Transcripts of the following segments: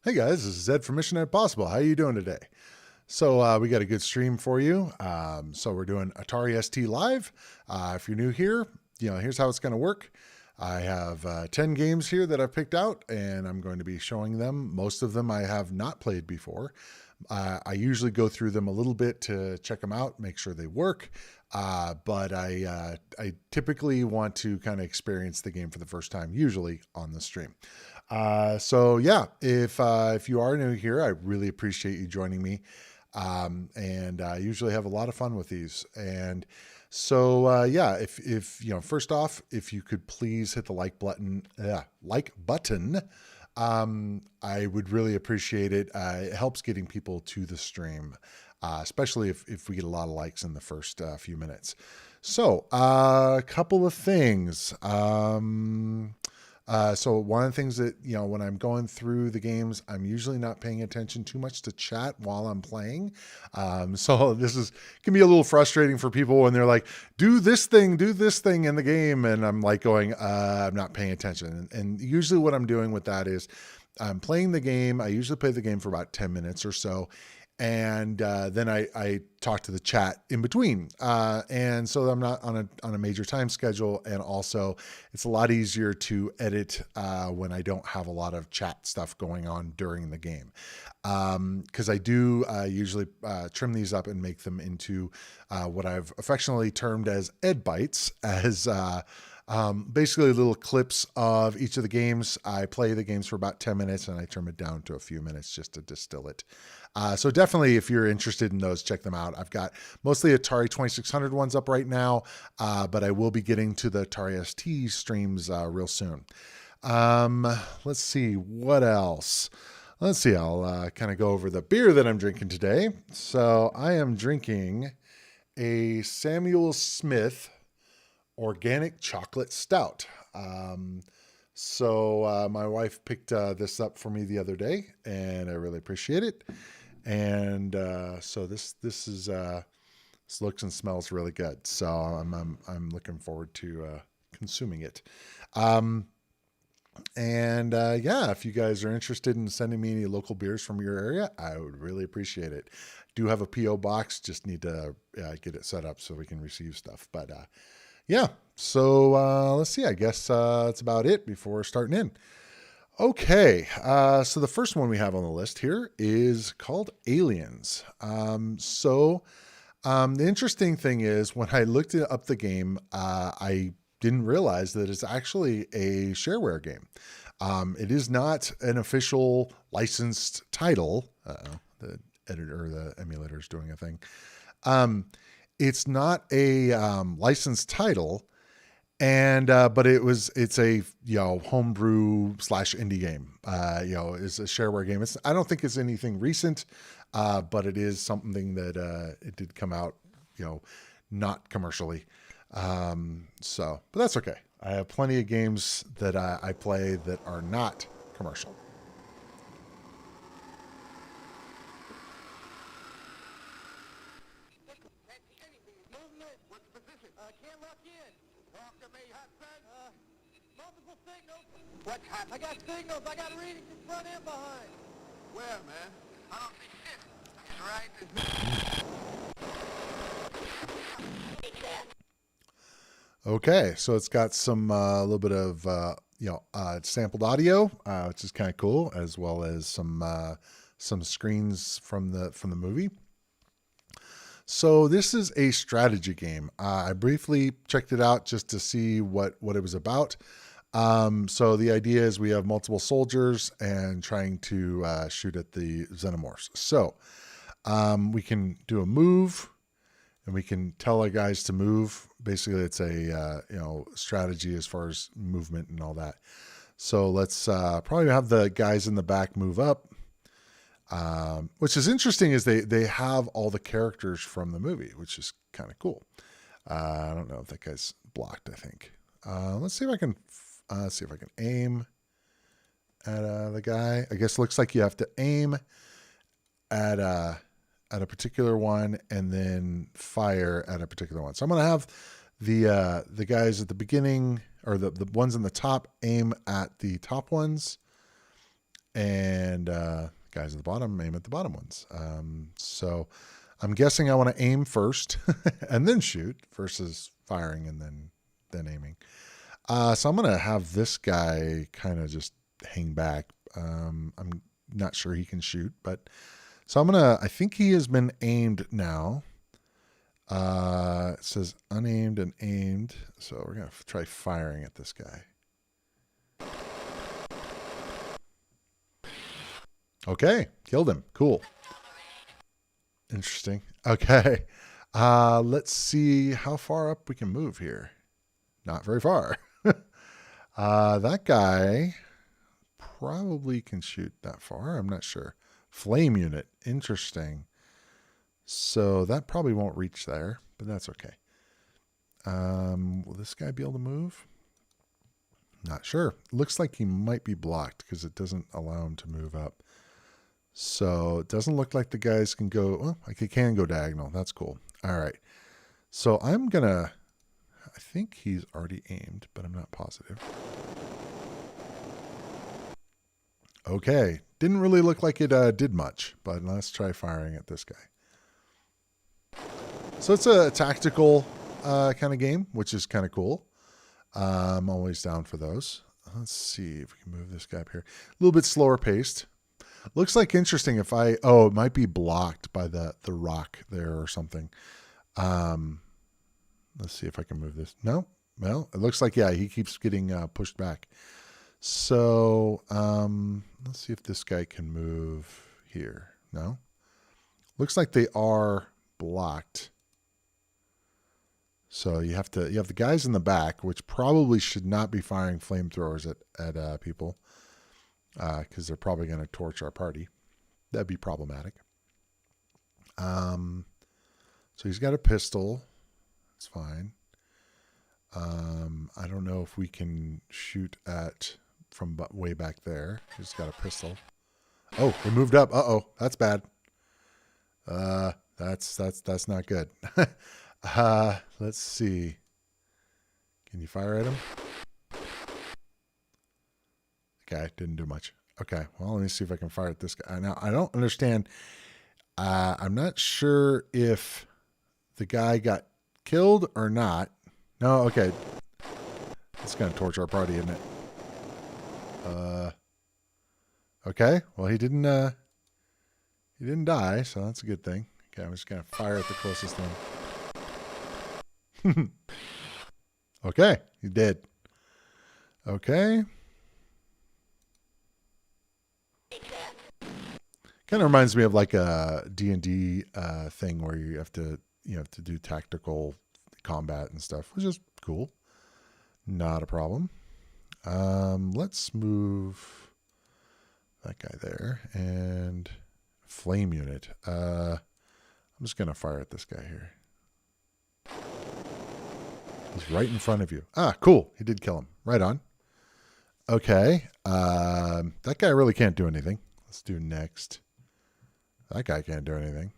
Hey guys, this is Ed from Mission Impossible. How you doing today? So we got a good stream for you. So we're doing Atari ST live. If you're new here, here's how it's going to work. I have 10 games here that I've picked out, and I'm going to be showing them. Most of them I have not played before. I usually go through them a little bit to check them out, make sure they work. But I typically want to kind of experience the game for the first time, usually on the stream. So yeah, if you are new here, I really appreciate you joining me. And I usually have a lot of fun with these. And so, yeah, if first off, if you could please hit the like button, I would really appreciate it. It helps getting people to the stream, especially if we get a lot of likes in the first few minutes. So, a couple of things. So one of the things that, when I'm going through the games, I'm usually not paying attention too much to chat while I'm playing. So this can be a little frustrating for people when they're like, do this thing in the game. And I'm like going, I'm not paying attention. And usually what I'm doing with that is I'm playing the game. I usually play the game for about 10 minutes or so. And then I talk to the chat in between, and so I'm not on a major time schedule, and also it's a lot easier to edit when I don't have a lot of chat stuff going on during the game, because I do usually trim these up and make them into what I've affectionately termed as Ed Bites, as basically little clips of each of the games. I play the games for about 10 minutes and I trim it down to a few minutes just to distill it. So definitely, if you're interested in those, check them out. I've got mostly Atari 2600 ones up right now, but I will be getting to the Atari ST streams real soon. Let's see what else. Let's see. I'll kind of go over the beer that I'm drinking today. So I am drinking a Samuel Smith organic chocolate stout. So my wife picked this up for me the other day, and I really appreciate it. And so this looks and smells really good. So I'm looking forward to consuming it. Yeah, if you guys are interested in sending me any local beers from your area, I would really appreciate it. Do have a PO box, just need to get it set up so we can receive stuff. But yeah, so let's see. I guess that's about it before starting in. Okay, so the first one we have on the list here is called Aliens. The interesting thing is when I looked up the game, I didn't realize that it's actually a shareware game. It is not an official licensed title. The editor, the emulator is doing a thing. It's not a licensed title. And but it's a homebrew / indie game. Is a shareware game. I don't think it's anything recent, but it is something that it did come out, not commercially. But that's okay. I have plenty of games that I play that are not commercial. What's happening? I got signals. I got readings in front and behind. Where, man? I don't see shit. That's right. Okay, so it's got some a little bit of sampled audio, which is kind of cool, as well as some screens from the movie. So this is a strategy game. I briefly checked it out just to see what it was about. So the idea is we have multiple soldiers and trying to shoot at the xenomorphs. So we can do a move, and we can tell our guys to move. Basically, it's a strategy as far as movement and all that. So let's probably have the guys in the back move up. Which is interesting is they have all the characters from the movie, which is kind of cool. I don't know if that guy's blocked, I think. Let's see if I can aim at the guy. I guess it looks like you have to aim at a particular one and then fire at a particular one. So I'm going to have the guys at the beginning, or the ones in the top, aim at the top ones. And guys at the bottom, aim at the bottom ones. So I'm guessing I want to aim first and then shoot versus firing and then aiming. So I'm going to have this guy kind of just hang back. I'm not sure he can shoot, but so I think he has been aimed now. It says unaimed and aimed. So we're going to try firing at this guy. Okay. Killed him. Cool. Interesting. Okay. Let's see how far up we can move here. Not very far. That guy probably can shoot that far. I'm not sure. Flame unit. Interesting. So that probably won't reach there, but that's okay. Will this guy be able to move? Not sure. Looks like he might be blocked because it doesn't allow him to move up. So it doesn't look like the guys can go, well, like he can go diagonal. That's cool. All right. So I think he's already aimed, but I'm not positive. Okay. Didn't really look like it did much, but let's try firing at this guy. So it's a tactical kind of game, which is kind of cool. I'm always down for those. Let's see if we can move this guy up here. A little bit slower paced. Looks like interesting if it might be blocked by the rock there or something. Let's see if I can move this. No, well, it looks like, yeah, he keeps getting pushed back. So let's see if this guy can move here. No, looks like they are blocked. So you have the guys in the back, which probably should not be firing flamethrowers at people. Because they're probably going to torch our party. That'd be problematic. So he's got a pistol. It's fine. I don't know if we can shoot from way back there. He's got a pistol. Oh, we moved up. Uh-oh, that's bad. That's not good. Let's see. Can you fire at him? Okay, didn't do much. Okay, well, let me see if I can fire at this guy. Now, I don't understand. I'm not sure if the guy got killed or not. No, okay. It's going to torch our party, isn't it? Okay, well, he didn't die, so that's a good thing. Okay, I'm just going to fire at the closest one. Okay, he did. Okay. Kind of reminds me of like a D&D thing where you have to do tactical combat and stuff, which is cool. Not a problem. Let's move that guy there and flame unit. I'm just going to fire at this guy here. He's right in front of you. Ah, cool. He did kill him. Right on. Okay. That guy really can't do anything. Let's do next. That guy can't do anything.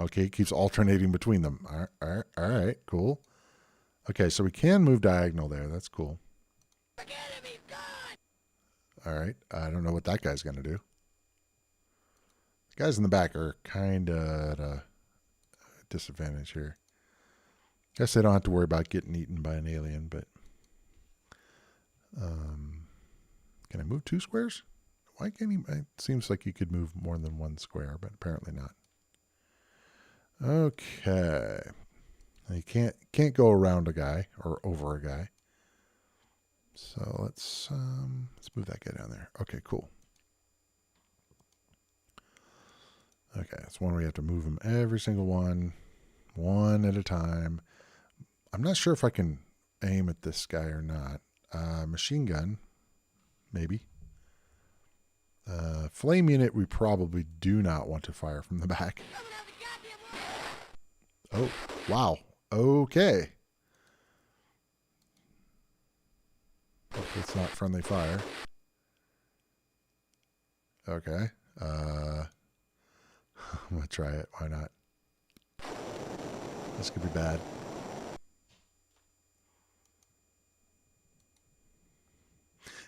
Okay, he keeps alternating between them. All right, cool. Okay, so we can move diagonal there. That's cool. All right, I don't know what that guy's going to do. The guys in the back are kind of at a disadvantage here. Guess they don't have to worry about getting eaten by an alien, but can I move 2 squares? Why can't he? It seems like you could move more than 1 square, but apparently not. Okay. You can't go around a guy or over a guy. So let's move that guy down there. Okay, cool. Okay, that's one where you have to move them every single one at a time. I'm not sure if I can aim at this guy or not. Machine gun, maybe. Flame unit, we probably do not want to fire from the back. Oh, wow. Okay. Hopefully it's not friendly fire. Okay. I'm going to try it. Why not? This could be bad.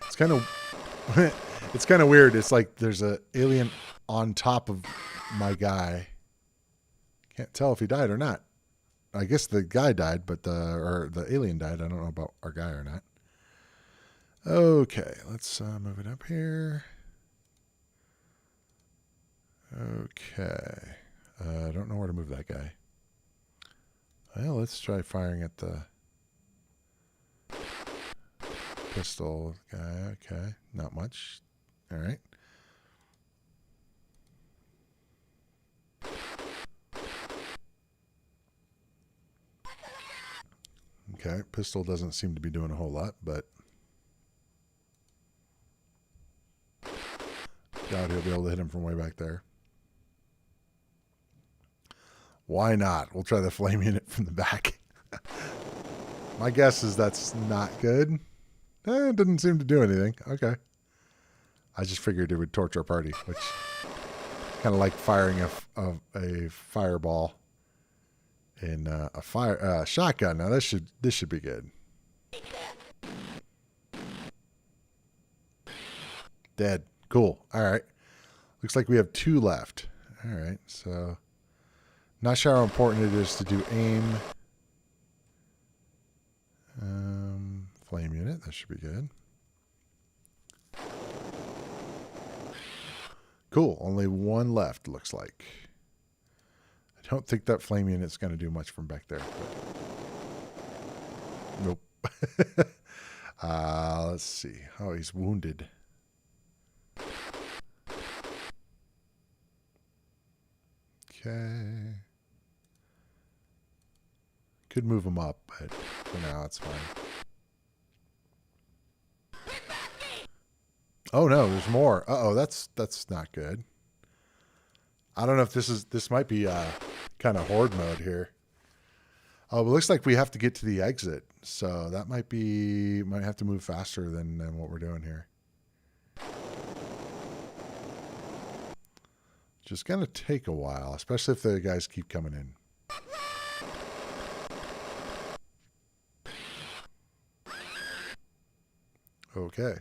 It's kind of It's kind of weird. It's like there's a alien on top of my guy. Can't tell if he died or not. I guess the guy died, but the alien died. I don't know about our guy or not. Okay, let's move it up here. Okay. I don't know where to move that guy. Well, let's try firing at the pistol guy. Okay, not much. All right. Okay, pistol doesn't seem to be doing a whole lot, but doubt he'll be able to hit him from way back there. Why not? We'll try the flame unit from the back. My guess is that's not good. It didn't seem to do anything. Okay. I just figured it would torch our party, which kind of like firing a fireball in a shotgun. Now this should be good. Dead. Cool. All right. Looks like we have 2 left. All right. So not sure how important it is to do aim. Flame unit. That should be good. Cool. Only 1 left, looks like. I don't think that flame unit's going to do much from back there. But... Nope. Let's see. Oh, he's wounded. Okay. Could move him up, but for now it's fine. Oh no, there's more. Uh-oh, that's not good. I don't know if this might be kind of horde mode here. Oh, but it looks like we have to get to the exit. So that might have to move faster than what we're doing here. Just gonna take a while, especially if the guys keep coming in. Okay.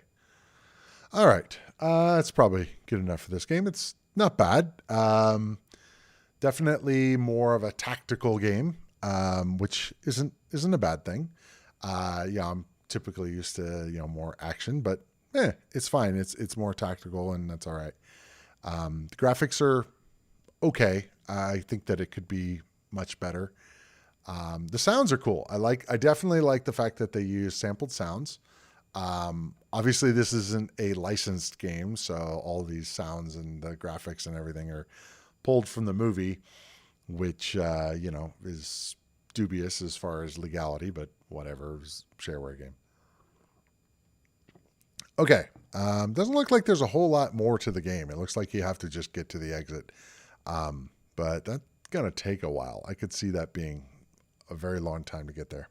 All right. That's probably good enough for this game. It's not bad. Definitely more of a tactical game, which isn't a bad thing. Yeah, I'm typically used to more action, but it's fine. It's more tactical, and that's all right. The graphics are okay. I think that it could be much better. The sounds are cool. I definitely like the fact that they use sampled sounds. Obviously this isn't a licensed game, so all these sounds and the graphics and everything are pulled from the movie, which, is dubious as far as legality, but whatever, it's a shareware game. Okay. Doesn't look like there's a whole lot more to the game. It looks like you have to just get to the exit. But that's going to take a while. I could see that being a very long time to get there.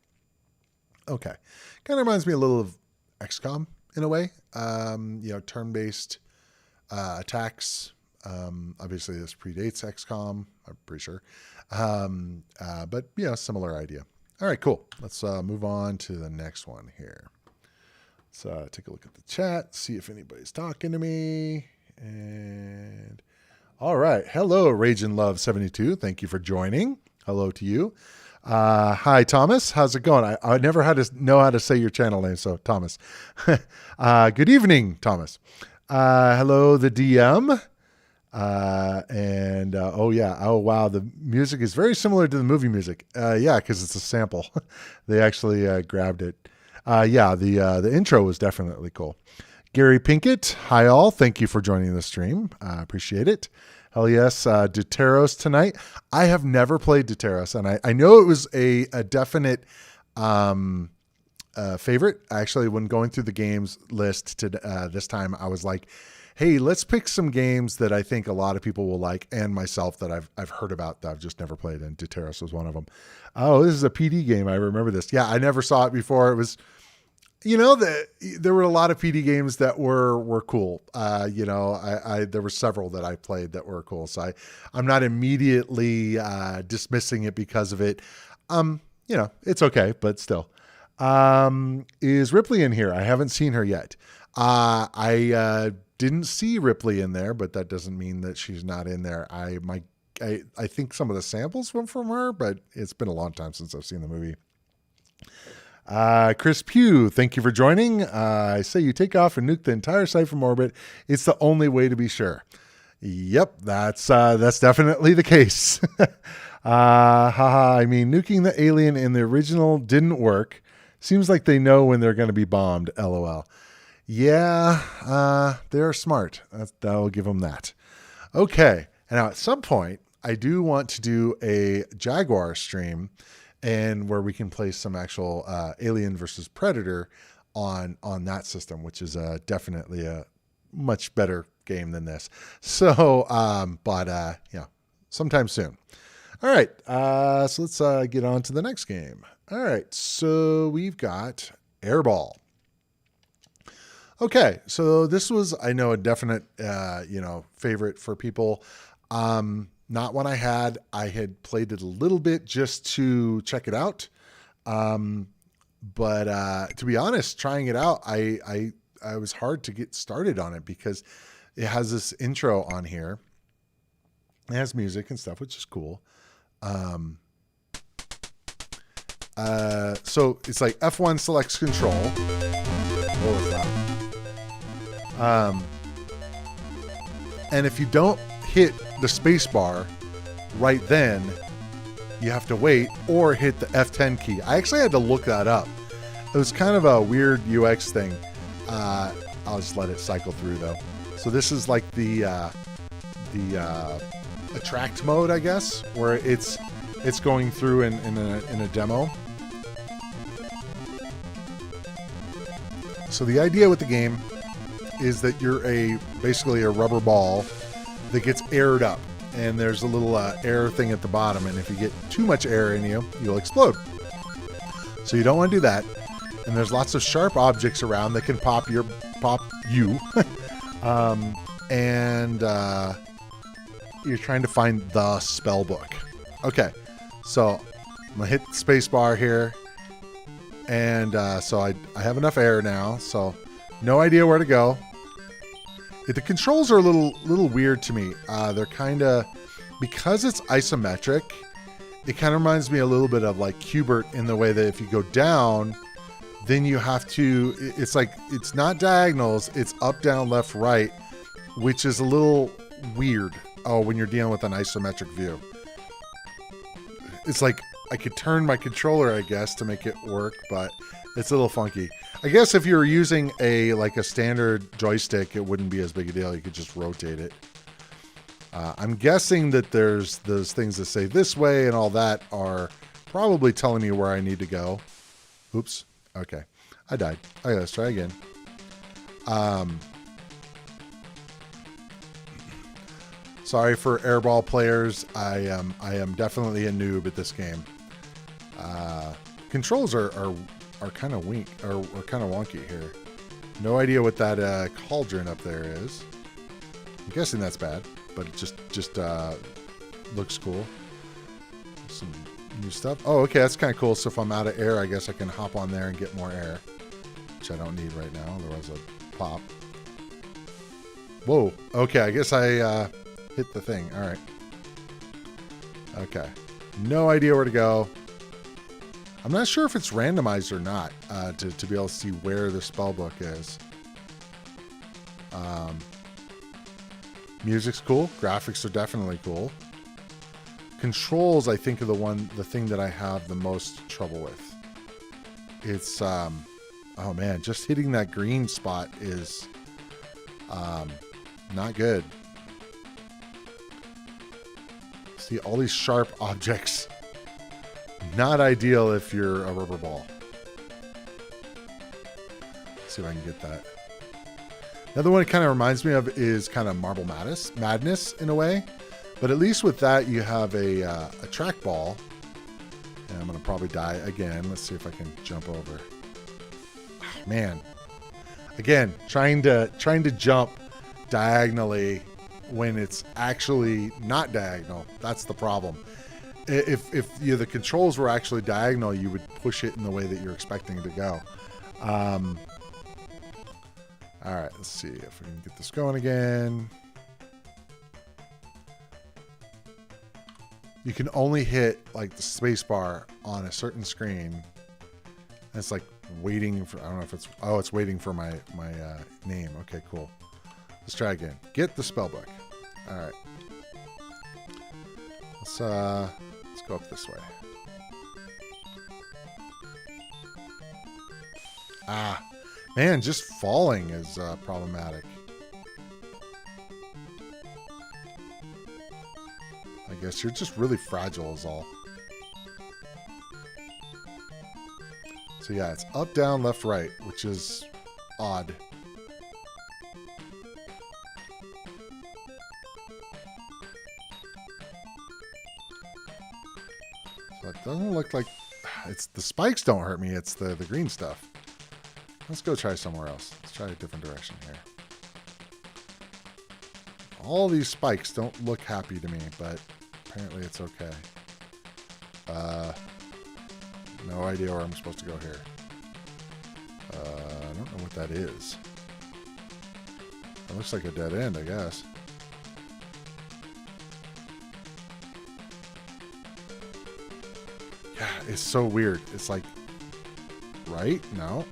Okay. Kind of reminds me a little of XCOM in a way. Turn-based attacks. Obviously this predates XCOM, I'm pretty sure. But similar idea. All right, cool. Let's move on to the next one here. Let's take a look at the chat, see if anybody's talking to me. And all right. Hello, Rage and Love 72. Thank you for joining. Hello to you. Hi, Thomas. How's it going? I never had to know how to say your channel name, so Thomas. Good evening, Thomas. Hello, the DM. Oh wow, the music is very similar to the movie music. Because it's a sample. They actually grabbed it. The intro was definitely cool. Gary Pinkett, hi all. Thank you for joining the stream. Appreciate it. Hell yes. Deuteros tonight. I have never played Deuteros, and I know it was a definite favorite. Actually, when going through the games list this time, I was like, hey, let's pick some games that I think a lot of people will like, and myself that I've heard about that I've just never played, and Deuteros was one of them. Oh, this is a PD game. I remember this. Yeah, I never saw it before. It was, there were a lot of PD games that were cool. There were several that I played that were cool. So I'm not immediately dismissing it because of it. It's okay, but still. Is Ripley in here? I haven't seen her yet. I didn't see Ripley in there, but that doesn't mean that she's not in there. I think some of the samples went from her, but it's been a long time since I've seen the movie. Chris Pugh, thank you for joining. I say you take off and nuke the entire site from orbit. It's the only way to be sure. Yep, that's definitely the case. I mean, nuking the alien in the original didn't work. Seems like they know when they're going to be bombed. LOL. Yeah, they're smart. That'll give them that. Okay, and now at some point, I do want to do a Jaguar stream, and where we can play some actual Alien versus Predator on that system, which is definitely a much better game than this. So, sometime soon. All right, so let's get on to the next game. All right, so we've got Airball. Okay, so this was, I know, a definite, favorite for people. Not one I had played it a little bit just to check it out. But to be honest, trying it out, I was hard to get started on it because it has this intro on here. It has music and stuff, which is cool. So it's like F1 selects control. What was that? And if you don't hit the space bar right then, you have to wait or hit the F10 key. I actually had to look that up. It was kind of a weird UX thing. I'll just let it cycle through though. So this is like the attract mode, I guess, where it's going through in a demo. So the idea with the game is that you're basically a rubber ball that gets aired up, and there's a little air thing at the bottom, and if you get too much air in you, you'll explode. So you don't want to do that. And there's lots of sharp objects around that can pop you. And you're trying to find the spell book. Okay, so I'm gonna hit the space bar here, and so I have enough air now, so no idea where to go. The controls are a little weird to me. They're kind of, because it's isometric, it kind of reminds me a little bit of like Qbert in the way that if you go down, then you have to, it's like, it's not diagonals, it's up, down, left, right, which is a little weird. Oh, when you're dealing with an isometric view. It's like I could turn my controller, I guess, to make it work, but it's a little funky. I guess if you were using a standard joystick, it wouldn't be as big a deal. You could just rotate it. I'm guessing that there's those things that say this way and all that are probably telling me where I need to go. Oops. Okay. I died. Okay, let's try again. Sorry for Airball players. I am definitely a noob at this game. Controls are kind of kind of wonky here. No idea what that cauldron up there is. I'm guessing that's bad, but it just looks cool. Some new stuff. Oh, okay, that's kind of cool. So if I'm out of air, I guess I can hop on there and get more air, which I don't need right now. Otherwise, I'll pop. Whoa. Okay, I guess I hit the thing. All right. Okay. No idea where to go. I'm not sure if it's randomized or not to be able to see where the spell book is. Music's cool. Graphics are definitely cool. Controls, I think, are the thing that I have the most trouble with. It's oh man, just hitting that green spot is not good. See all these sharp objects. Not ideal if you're a rubber ball. Let's see if I can get that. Another one it kind of reminds me of is kind of Marble Madness in a way. But at least with that, you have a trackball. And I'm going to probably die again. Let's see if I can jump over. Oh, man. Again, trying to jump diagonally when it's actually not diagonal. That's the problem. If the controls were actually diagonal, you would push it in the way that you're expecting it to go. All right, let's see if we can get this going again. You can only hit like the space bar on a certain screen. And it's like waiting for, I don't know if it's, oh, it's waiting for my name. Okay, cool. Let's try again. Get the spell book. All right. Let's go up this way. Ah, man, just falling is problematic. I guess you're just really fragile is all. So yeah, it's up, down, left, right, which is odd. So it doesn't look like it's the spikes don't hurt me, it's the green stuff. Let's go try somewhere else. Let's try a different direction here. All these spikes don't look happy to me, but apparently it's okay. No idea where I'm supposed to go here. I don't know what that is. It looks like a dead end, I guess. Yeah, it's so weird. It's like, right? No.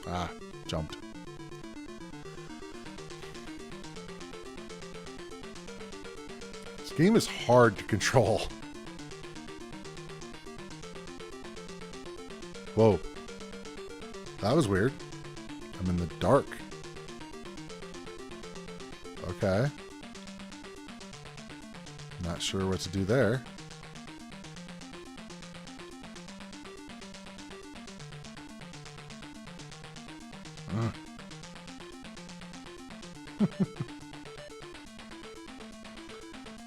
Ah, jumped. This game is hard to control. Whoa. That was weird. I'm in the dark. Okay. Not sure what to do there.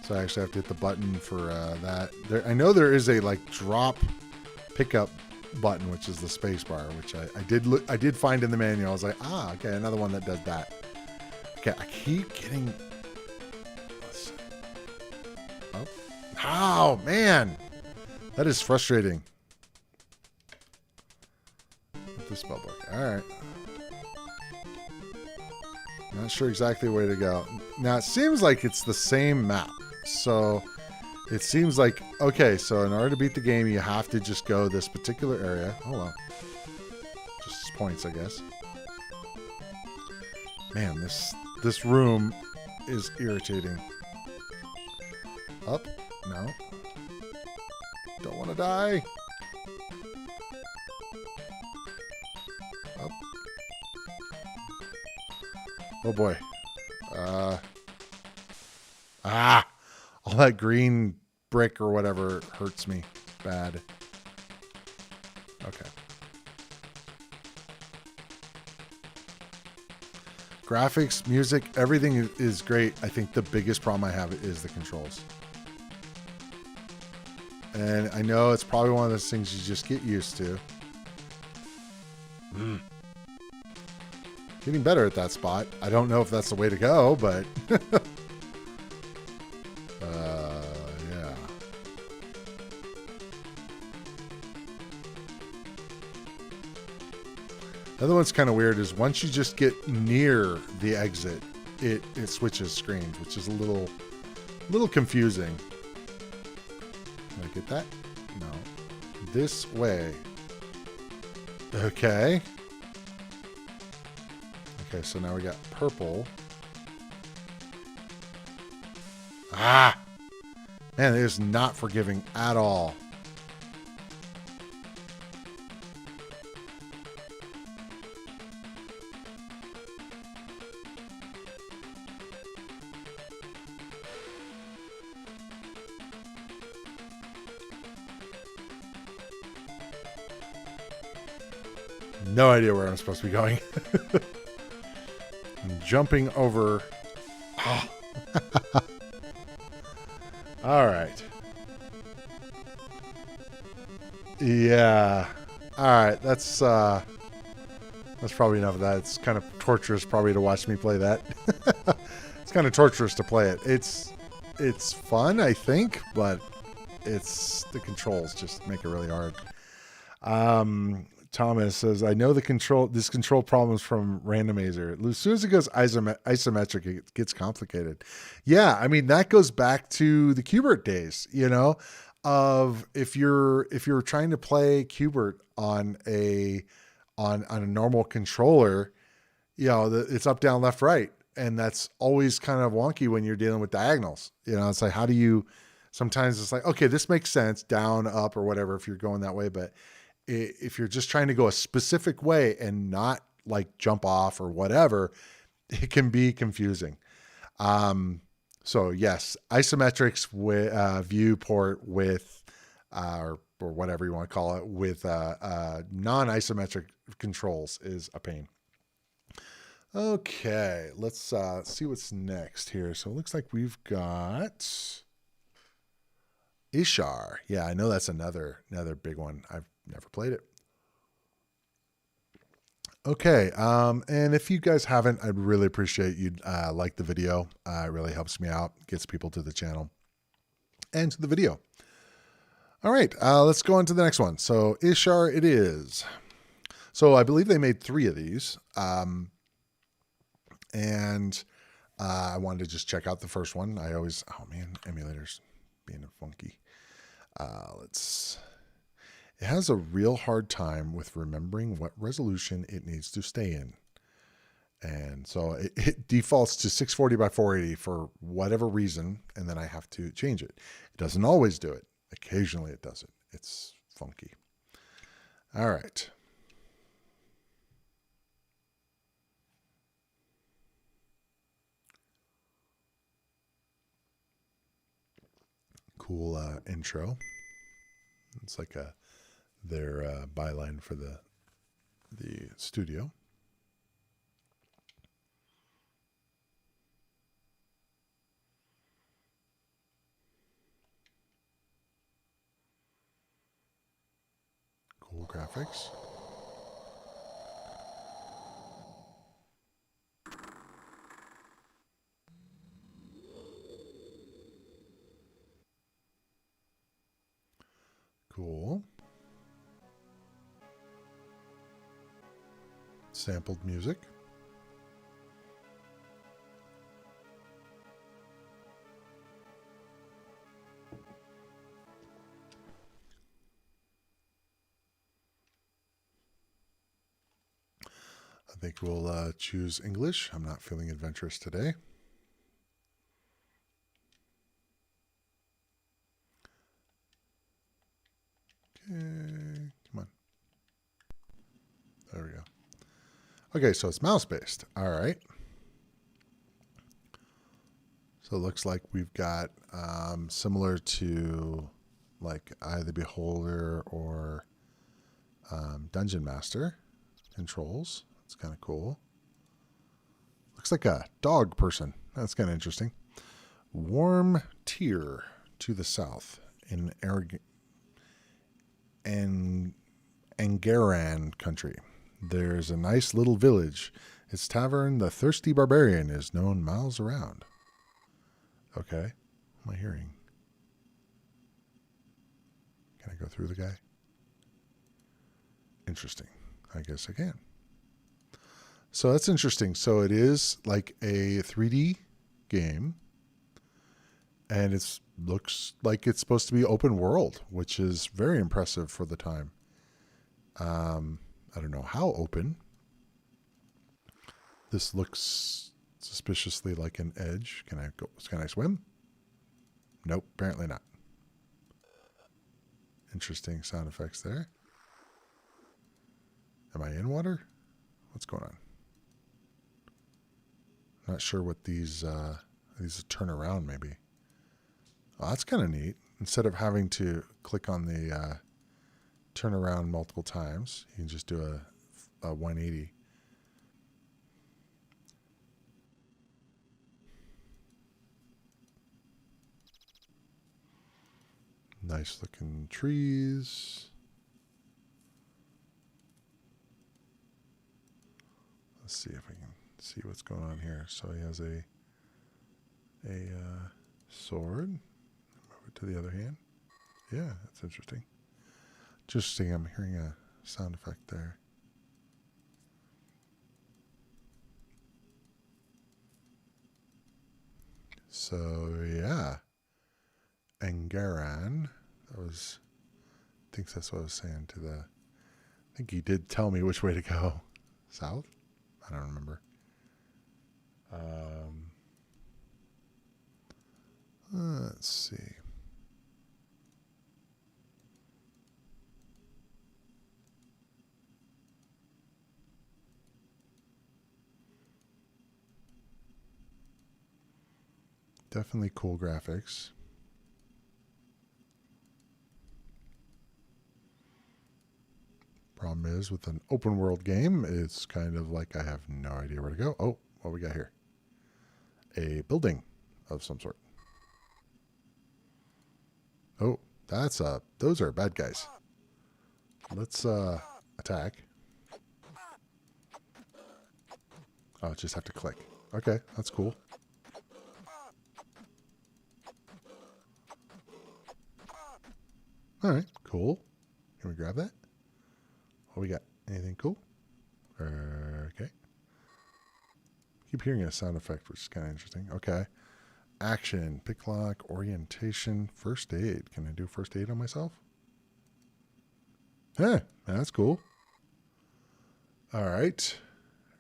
So I actually have to hit the button for that. I know there is a like drop pickup button, which is the space bar, which I did find in the manual. I was like, ah, okay, another one that does that. Okay, I keep getting. Let's see. Oh man, that is frustrating. With the spell book. All right. Not sure exactly where to go. Now, it seems like it's the same map. So, it seems like, okay, so in order to beat the game, you have to just go this particular area. Oh, well. Just points, I guess. Man, this room is irritating. Up? No. Don't want to die. Up. Oh boy. All that green brick or whatever hurts me bad. Okay. Graphics, music, everything is great. I think the biggest problem I have is the controls. And I know it's probably one of those things you just get used to. Getting better at that spot. I don't know if that's the way to go, but yeah. The other one's kind of weird is once you just get near the exit, it switches screens, which is a little confusing. Can I get that? No. This way. Okay. Okay, so now we got purple. Ah! Man, it is not forgiving at all. No idea where I'm supposed to be going. I'm jumping over. Oh. All right. Yeah. All right. That's probably enough of that. It's kind of torturous probably to watch me play that. It's kind of torturous to play it. It's fun, I think, but the controls just make it really hard. Thomas says, I know this control problems from Randomizer. As soon as it goes isometric, it gets complicated. Yeah, I mean, that goes back to the Qbert days, of if you're trying to play Qbert on a normal controller, it's up, down, left, right. And that's always kind of wonky when you're dealing with diagonals. It's like, how do you, sometimes it's like, okay, this makes sense, down, up, or whatever, if you're going that way. But if you're just trying to go a specific way and not like jump off or whatever, it can be confusing. So yes, isometrics with viewport with, or whatever you want to call it, with non-isometric controls is a pain. Okay, let's see what's next here. So it looks like we've got Ishar. Yeah, I know that's another big one. I've never played it. Okay, and if you guys haven't, I'd really appreciate you'd like the video. It really helps me out, gets people to the channel and to the video. All right, let's go on to the next one. So Ishar it is. So I believe they made 3 of these. And I wanted to just check out the first one. I always, oh man, emulators being funky. It has a real hard time with remembering what resolution it needs to stay in. And so it defaults to 640 by 480 for whatever reason, and then I have to change it. It doesn't always do it. Occasionally it does it. It's funky. All right. Cool intro. It's like their byline for the studio. Cool graphics. Cool. Sampled music. I think we'll choose English. I'm not feeling adventurous today. Okay, come on. There we go. Okay, so it's mouse-based. All right. So it looks like we've got similar to like Eye of the Beholder or Dungeon Master controls. It's kind of cool. Looks like a dog person. That's kind of interesting. Warm Tier to the south in Angaran country. There's a nice little village. Its tavern, the Thirsty Barbarian, is known miles around. Okay. What am I hearing? Can I go through the guy? Interesting. I guess I can. So that's interesting. So it is like a 3D game. And it looks like it's supposed to be open world, which is very impressive for the time. I don't know how open. This looks suspiciously like an edge. Can I swim? Nope, apparently not. Interesting sound effects there. Am I in water? What's going on? Not sure what these turn around maybe. Oh, that's kind of neat. Instead of having to click on the turn around multiple times, you can just do a 180. Nice looking trees. Let's see if I can see what's going on here. So he has a sword. Move it to the other hand. Yeah, that's interesting. Interesting. I'm hearing a sound effect there. So yeah, Angaran. That was, I think that's what I was saying to the. I think he did tell me which way to go. South? I don't remember. Let's see. Definitely cool graphics. Problem is, with an open world game, it's kind of like I have no idea where to go. Oh, what we got here? A building of some sort. Oh, those are bad guys. Let's attack. Oh, just have to click. Okay, that's cool. All right, cool. Can we grab that? What we got? Anything cool? Okay. Keep hearing a sound effect, which is kind of interesting. Okay. Action, pick lock, orientation, first aid. Can I do first aid on myself? Huh, that's cool. All right.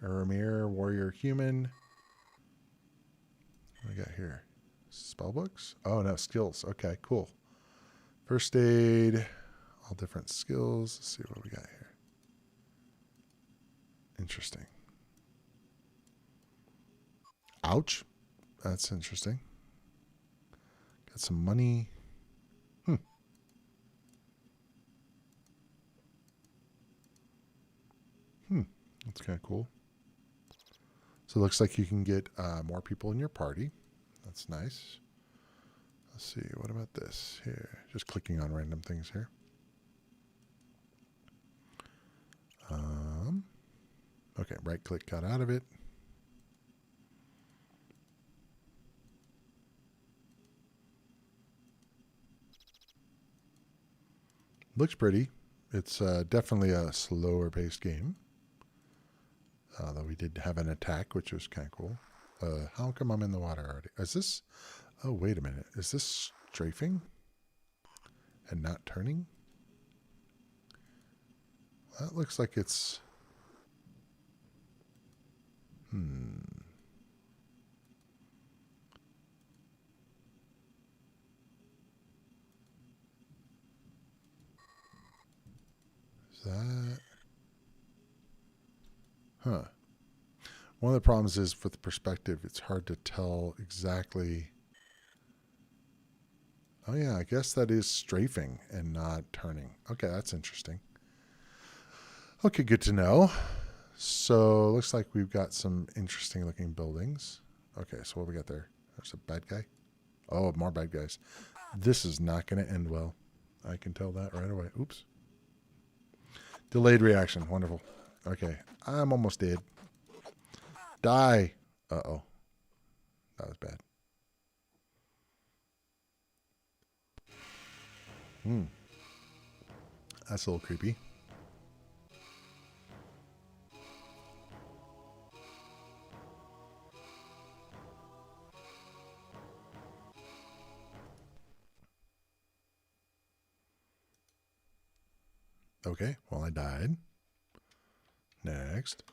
Eramir, warrior, human. What do we got here? Spellbooks? Oh, no, skills. Okay, cool. First aid, all different skills. Let's see what we got here. Interesting. Ouch. That's interesting. Got some money. That's kind of cool. So it looks like you can get more people in your party. That's nice. Let's see. What about this here? Just clicking on random things here. Okay, right click got out of it. Looks pretty. It's definitely a slower paced game. Though we did have an attack, which was kind of cool. How come I'm in the water already? Is this... Oh, wait a minute. Is this strafing? And not turning? That looks like it's... Is that... Huh. One of the problems is with the perspective, it's hard to tell exactly... Oh yeah, I guess that is strafing and not turning. Okay, that's interesting. Okay, good to know. So looks like we've got some interesting looking buildings. Okay, so what we got there? There's a bad guy. Oh, more bad guys. This is not going to end well. I can tell that right away. Oops. Delayed reaction. Wonderful. Okay, I'm almost dead. Die. Uh-oh. That was bad. That's a little creepy. Okay, well, I died. Next.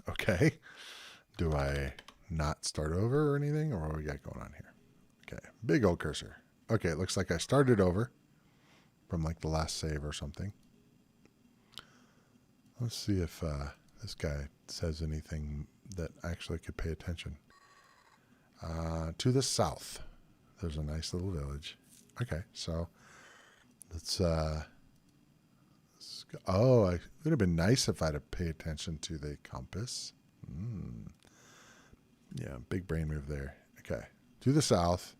Okay. Do I not start over or anything? Or what we got going on here? Okay, big old cursor. Okay, it looks like I started over from like the last save or something. Let's see if this guy says anything that actually could pay attention. To the south, there's a nice little village. Okay, so let's go. Oh, it would have been nice if I'd have paid attention to the compass. Yeah, big brain move there. Okay, to the south.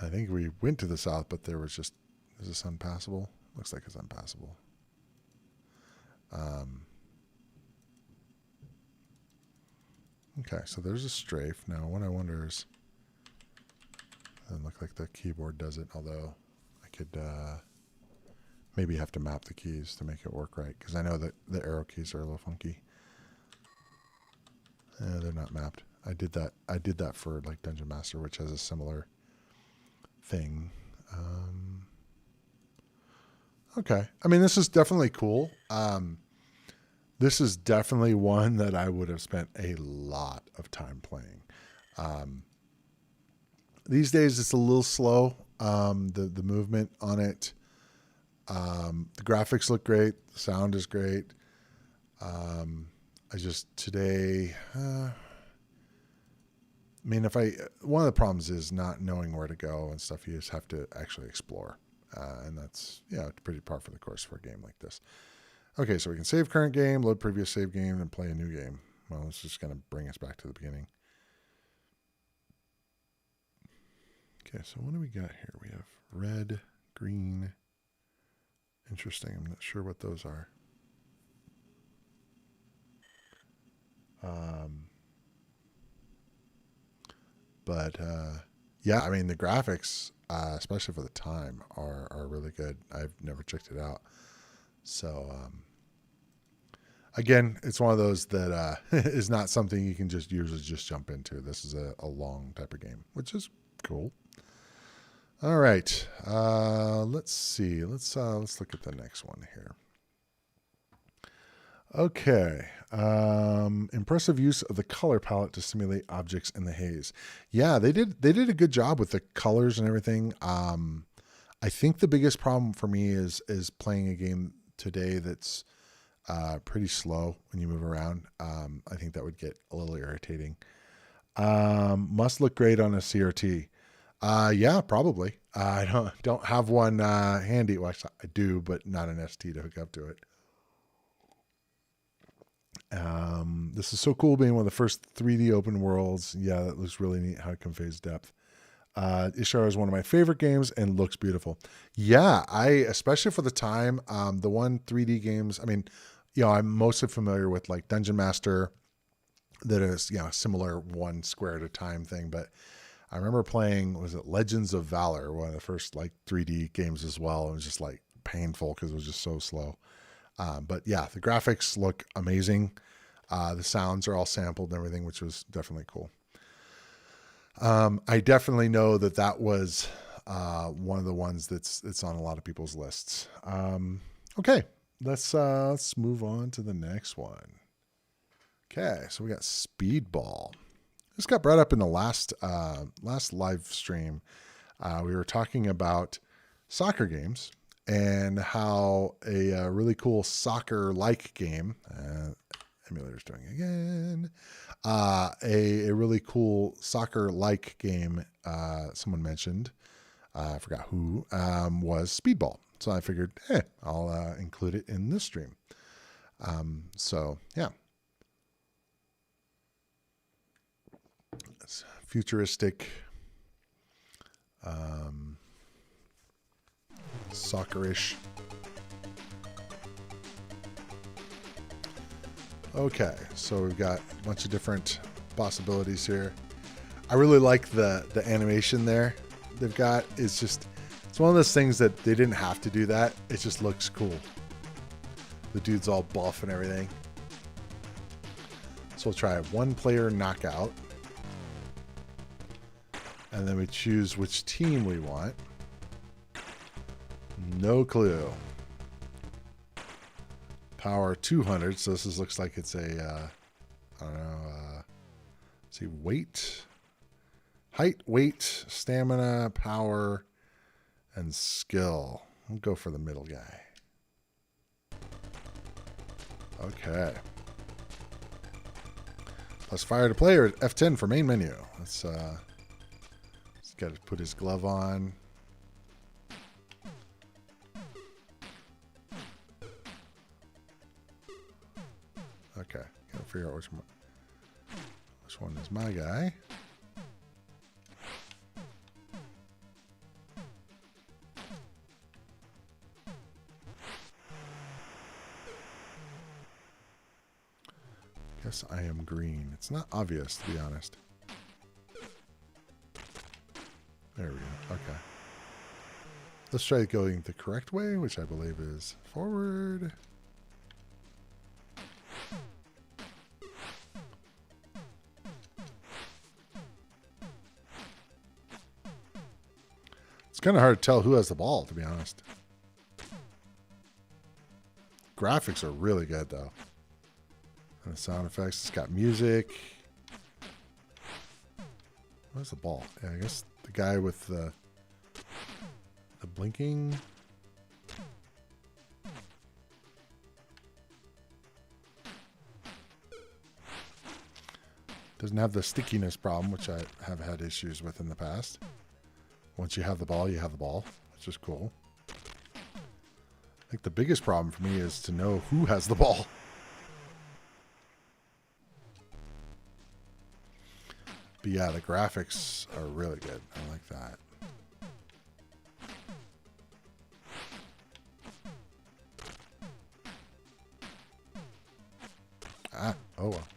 I think we went to the south, but there was just... Is this unpassable? Looks like it's unpassable. Okay, so there's a strafe. Now, what I wonder is... Doesn't look like the keyboard does it, although I could... Maybe you have to map the keys to make it work right, because I know that the arrow keys are a little funky. They're not mapped. I did that for like Dungeon Master, which has a similar thing. Okay. I mean, this is definitely cool. This is definitely one that I would have spent a lot of time playing. These days it's a little slow. The movement on it. The graphics look great. The sound is great. I just today, I mean, one of the problems is not knowing where to go and stuff. You just have to actually explore. And that's, pretty par for the course for a game like this. Okay, so we can save current game, load previous save game, and play a new game. Well, it's just going to bring us back to the beginning. Okay, so what do we got here? We have red, green. Interesting. I'm not sure what those are. But yeah, I mean, the graphics, especially for the time, are really good. I've never checked it out. So, again, it's one of those that is not something you can just usually just jump into. This is a long type of game, which is cool. All right, let's see. Let's look at the next one here. Okay, impressive use of the color palette to simulate objects in the haze. Yeah, they did a good job with the colors and everything. I think the biggest problem for me is playing a game today that's pretty slow when you move around. I think that would get a little irritating. Must look great on a CRT. Yeah, probably. I don't have one handy. Well, actually, I do, but not an ST to hook up to it. This is so cool being one of the first 3D open worlds. Yeah, that looks really neat how it conveys depth. Ishar is one of my favorite games and looks beautiful. Yeah, especially for the time, the one 3D games, I mean, I'm mostly familiar with like Dungeon Master, that is, similar one square at a time thing. But I remember playing, was it Legends of Valor, one of the first like 3D games as well. It was just like painful because it was just so slow. But yeah, the graphics look amazing. The sounds are all sampled and everything, which was definitely cool. I definitely know that was one of the ones that's on a lot of people's lists. Okay, let's move on to the next one. Okay, so we got Speedball. This got brought up in the last live stream. We were talking about soccer games and how a really cool soccer-like game, emulator's doing it again, a really cool soccer-like game someone mentioned, I forgot who, was Speedball. So I figured, hey, I'll include it in this stream. So, yeah. It's futuristic, soccer-ish. Okay, so we've got a bunch of different possibilities here. I really like the animation there they've got. It's one of those things that they didn't have to do that. It just looks cool. The dude's all buff and everything. So we'll try a one-player knockout. And then we choose which team we want. No clue. Power 200. So this looks like it's a, I don't know, let's see, weight, height, weight, stamina, power, and skill. We'll go for the middle guy. Okay. Plus fire to player, F10 for main menu. Let's got to put his glove on. Okay, gotta figure out which one is my guy. Guess I am green. It's not obvious, to be honest. There we go. Okay. Let's try going the correct way, which I believe is forward. It's kind of hard to tell who has the ball, to be honest. Graphics are really good, though. And the sound effects, it's got music. Where's the ball? Yeah, I guess the guy with the blinking. Doesn't have the stickiness problem, which I have had issues with in the past. Once you have the ball, you have the ball, which is cool. I think the biggest problem for me is to know who has the ball. But yeah, the graphics are really good. I like that. Ah, oh well.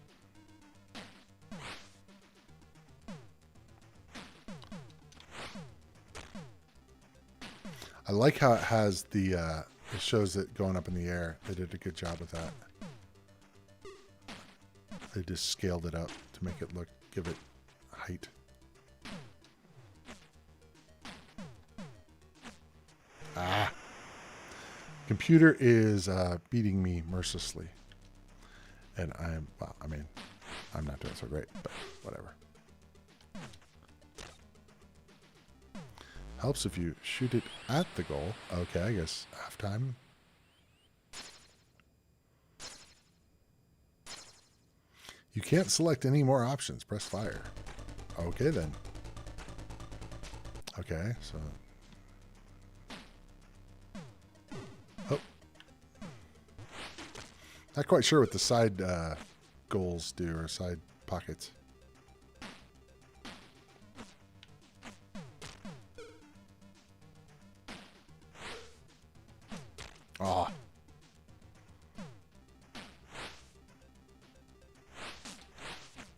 I like how it has the, it shows it going up in the air. They did a good job with that. They just scaled it up to make it look, give it height. Ah. Computer is beating me mercilessly. And well, I mean, I'm not doing so great, but whatever. Helps if you shoot it at the goal. Okay, I guess halftime. You can't select any more options. Press fire. Okay, then. Okay, so. Oh. Not quite sure what the side goals do, or side pockets. Oh.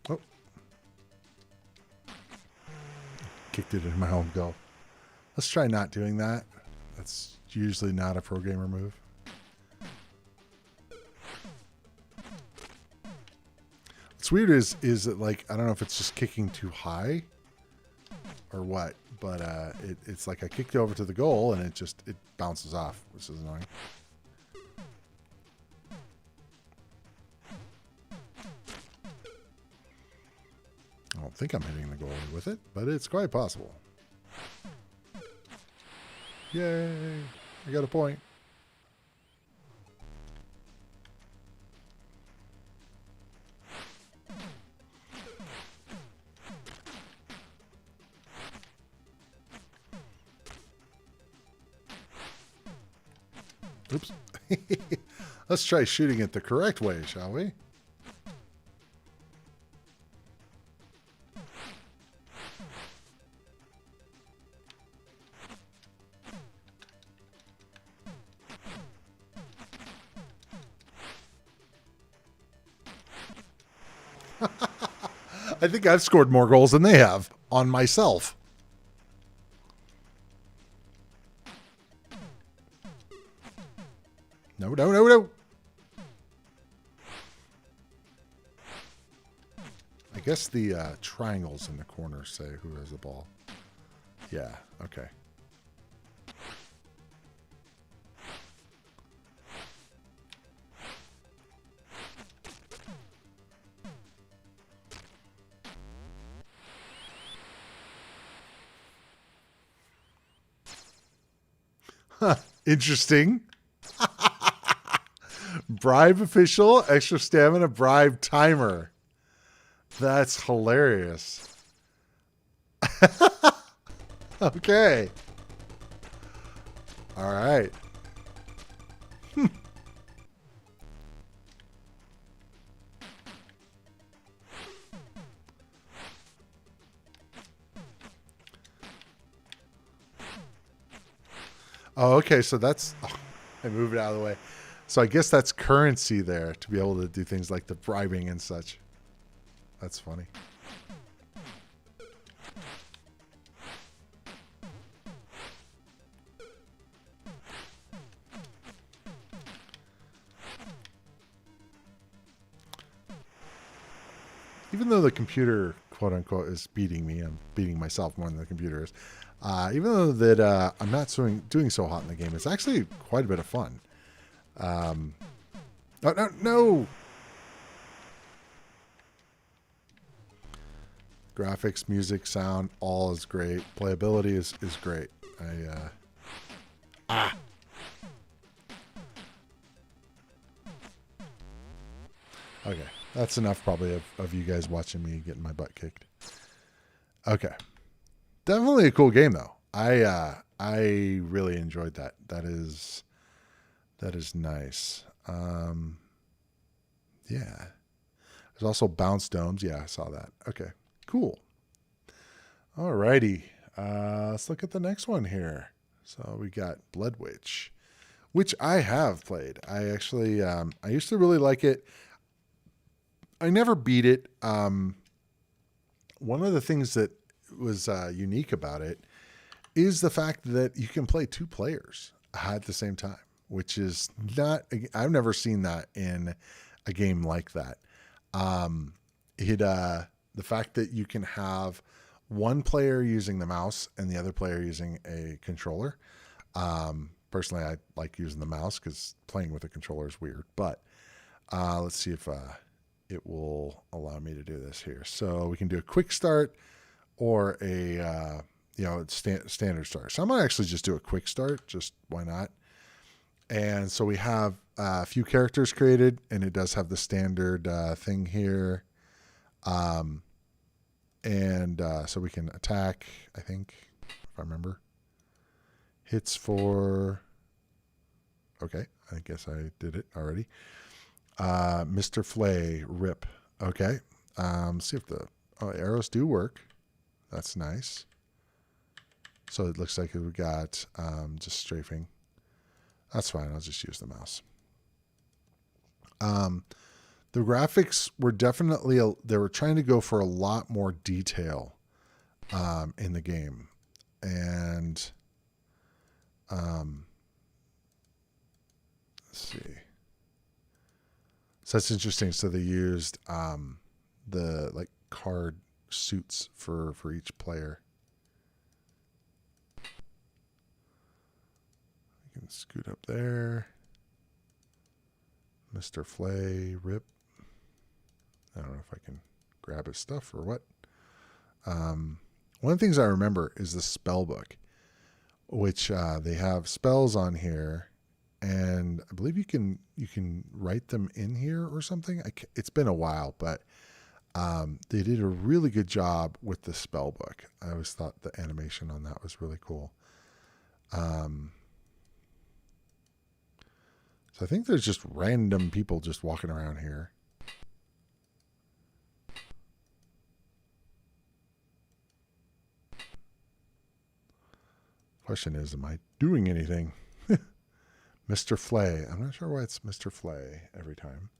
Oh. Kicked it in my own goal. Let's try not doing that. That's usually not a pro gamer move. What's weird is that, like, I don't know if it's just kicking too high or what, but it's like I kicked over to the goal and it bounces off, which is annoying. I don't think I'm hitting the goal with it, but it's quite possible. Yay! I got a point. Oops. Let's try shooting it the correct way, shall we? I think I've scored more goals than they have on myself. No, no, no, no. I guess the triangles in the corner say who has the ball. Yeah, okay. Huh, interesting. Bribe official, extra stamina, bribe timer. That's hilarious. Okay. All right. Oh, okay. So that's... Oh, I moved it out of the way. So I guess that's currency there to be able to do things like the bribing and such. That's funny. even though the computer, quote unquote, is beating me, I'm beating myself more than the computer is. Even though that I'm not doing so hot in the game, it's actually quite a bit of fun. Oh, no! Graphics, music, sound, all is great. Playability is great. Okay, that's enough probably of you guys watching me getting my butt kicked. Okay. Definitely a cool game though. I really enjoyed that. That is nice. Yeah. There's also bounce domes. Yeah, I saw that. Okay. Cool. Alrighty. Let's look at the next one here. So we got Bloodwych, which I have played. I actually I used to really like it. I never beat it. One of the things that was unique about it is the fact that you can play 2 players at the same time, which is not, I've never seen that in a game like that. The fact that you can have one player using the mouse and the other player using a controller. Personally, I like using the mouse because playing with a controller is weird, but let's see if it will allow me to do this here. So we can do a quick start or a standard start. So I'm gonna actually just do a quick start. Just why not? And so we have a few characters created, and it does have the standard thing here. So we can attack. I think if I remember, hits for. Okay, I guess I did it already. Mr. Flay, rip. Okay. See if the arrows do work. That's nice. So it looks like we got just strafing. That's fine. I'll just use the mouse. The graphics were definitely, they were trying to go for a lot more detail in the game. And let's see. So that's interesting. So they used the like card suits for each player. You can scoot up there. Mr. Flay, rip. I don't know if I can grab his stuff or what. One of the things I remember is the spell book, which they have spells on here, and I believe you can write them in here or something. It's been a while, but they did a really good job with the spell book. I always thought the animation on that was really cool. So I think there's just random people just walking around here. Question is, am I doing anything? Mr. Flay. I'm not sure why it's Mr. Flay every time.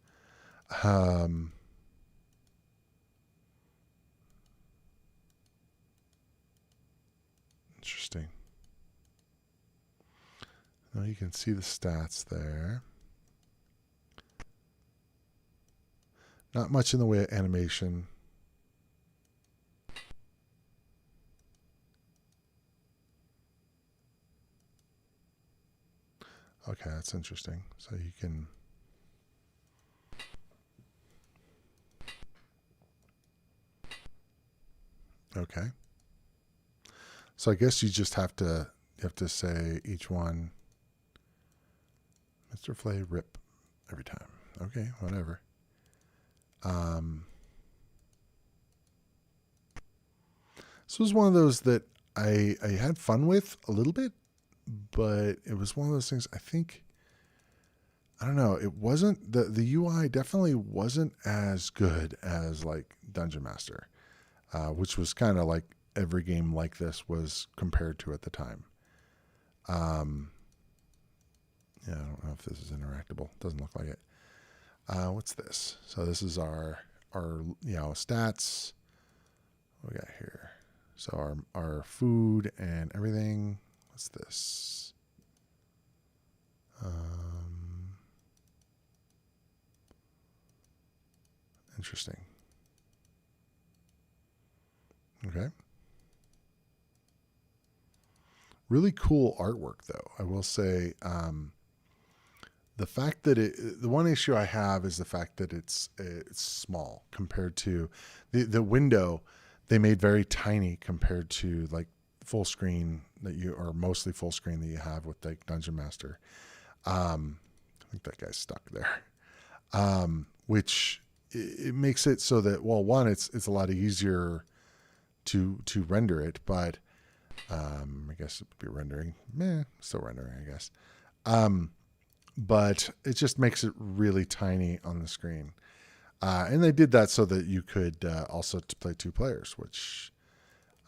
Interesting. Now you can see the stats there. Not much in the way of animation. Okay, that's interesting. So you can... Okay. So I guess you just have to say each one, Mr. Flay, rip, every time. Okay, whatever. This was one of those that I had fun with a little bit, but it was one of those things, I think, I don't know, it wasn't, the UI definitely wasn't as good as like Dungeon Master, which was kind of like every game like this was compared to at the time. Yeah, I don't know if this is interactable. Doesn't look like it. What's this? So this is our stats. What we got here? So our food and everything. What's this? Interesting. Okay. Really cool artwork, though. I will say the fact that the one issue I have is the fact that it's small compared to the window. They made very tiny compared to like full screen that you, or mostly full screen that you have with like Dungeon Master. I think that guy's stuck there. Which it makes it so that, well, one, it's a lot easier to render it, but I guess it would be rendering. Still rendering, I guess. But it just makes it really tiny on the screen. And they did that so that you could also play 2 players, which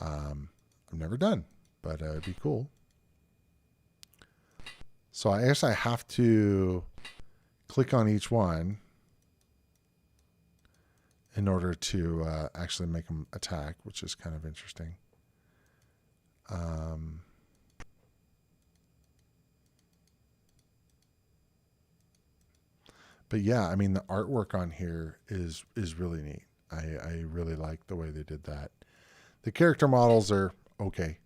I've never done, but it'd be cool. So I guess I have to click on each one in order to actually make them attack, which is kind of interesting. But yeah, I mean, the artwork on here is really neat. I really like the way they did that. The character models are okay.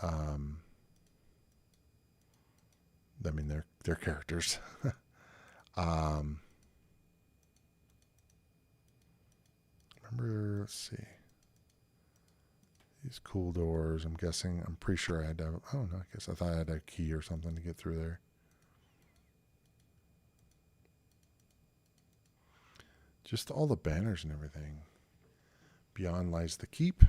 I mean, they're characters. Remember, let's see. These cool doors, I'm guessing, I'm pretty sure I had to have, oh no, I guess I thought I had a key or something to get through there. Just all the banners and everything. Beyond lies the keep.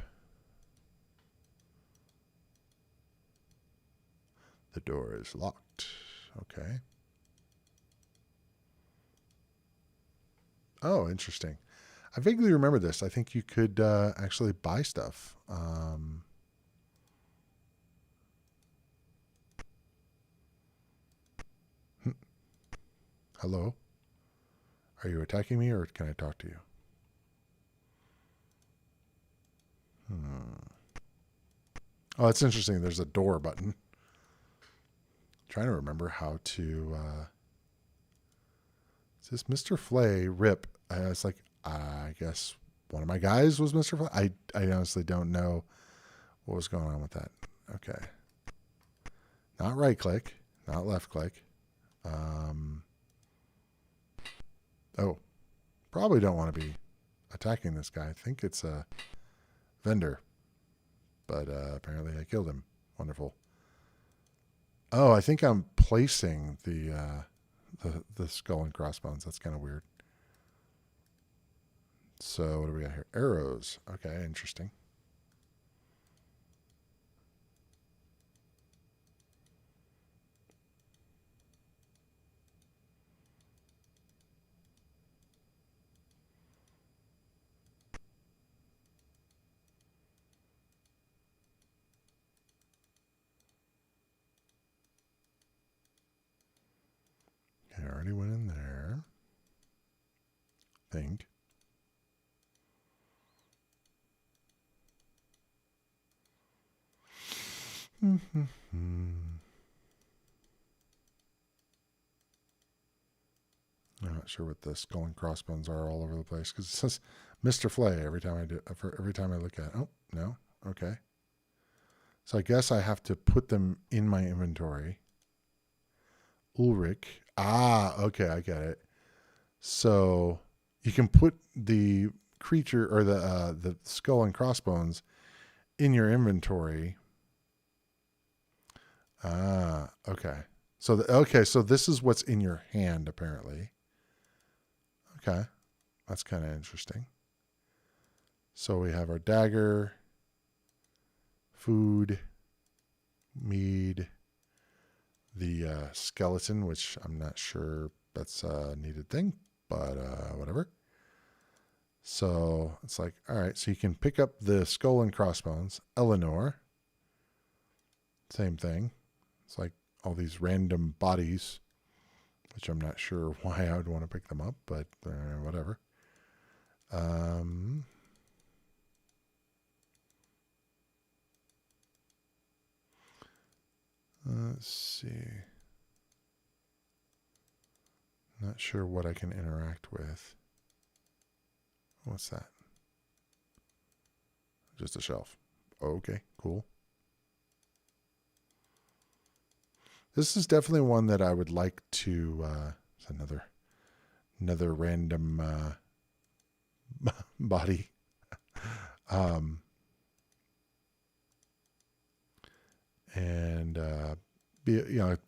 The door is locked. Okay. Oh, interesting. I vaguely remember this. I think you could actually buy stuff. Hello? Are you attacking me, or can I talk to you? Oh, it's interesting. There's a door button. Trying to remember how to. Is this Mr. Flay Rip? It's like, I guess one of my guys was Mr. Flay. I honestly don't know what was going on with that. Okay. Not right click, not left click. Oh, probably don't want to be attacking this guy. I think it's a vendor, but apparently I killed him. Wonderful. Oh, I think I'm placing the skull and crossbones. That's kind of weird. So what do we got here? Arrows. Okay, interesting. I already went in there. Think. I'm not sure what the skull and crossbones are all over the place because it says Mr. Flay every time I look at it. Oh, no. Okay. So I guess I have to put them in my inventory. Ulrich. Ah, okay, I get it. So you can put the creature or the skull and crossbones in your inventory. Ah, okay. So so this is what's in your hand apparently. Okay. That's kind of interesting. So we have our dagger, food, mead, the skeleton, which I'm not sure that's a needed thing, but whatever. So it's like, all right, so you can pick up the skull and crossbones. Eleanor, same thing. It's like all these random bodies, which I'm not sure why I would want to pick them up, but whatever. Let's see. Not sure what I can interact with. What's that? just a shelf. Okay, cool. This is definitely one that I would like to. It's another random body. And be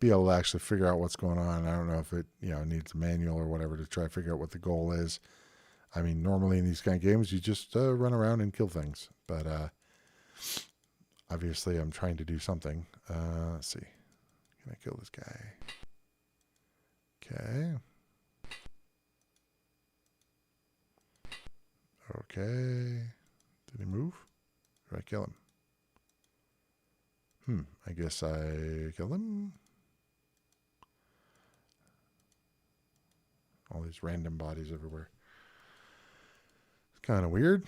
able to actually figure out what's going on. I don't know if it needs a manual or whatever to try to figure out what the goal is. I mean, normally in these kind of games, you just run around and kill things. But obviously, I'm trying to do something. Let's see. Can I kill this guy? Okay. Okay. Did he move? Did I kill him? I guess I kill him. All these random bodies everywhere. It's kind of weird.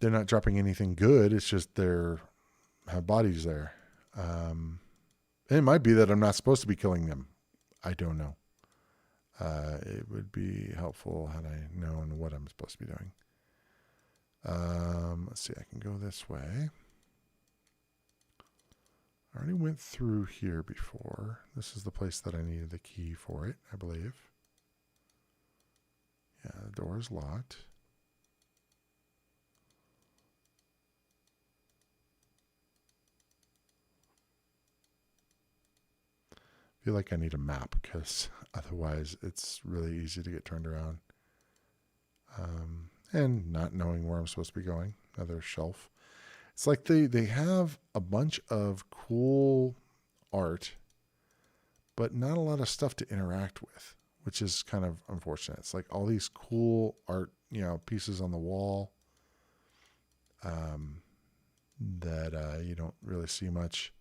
They're not dropping anything good. It's just they're have bodies there. And it might be that I'm not supposed to be killing them. I don't know. It would be helpful had I known what I'm supposed to be doing. Let's see. I can go this way. I already went through here before. This is the place that I needed the key for it, I believe. Yeah, the door is locked. I feel like I need a map because otherwise it's really easy to get turned around. And not knowing where I'm supposed to be going. Another shelf. It's like they have a bunch of cool art, but not a lot of stuff to interact with, which is kind of unfortunate. It's like all these cool art, pieces on the wall that you don't really see much.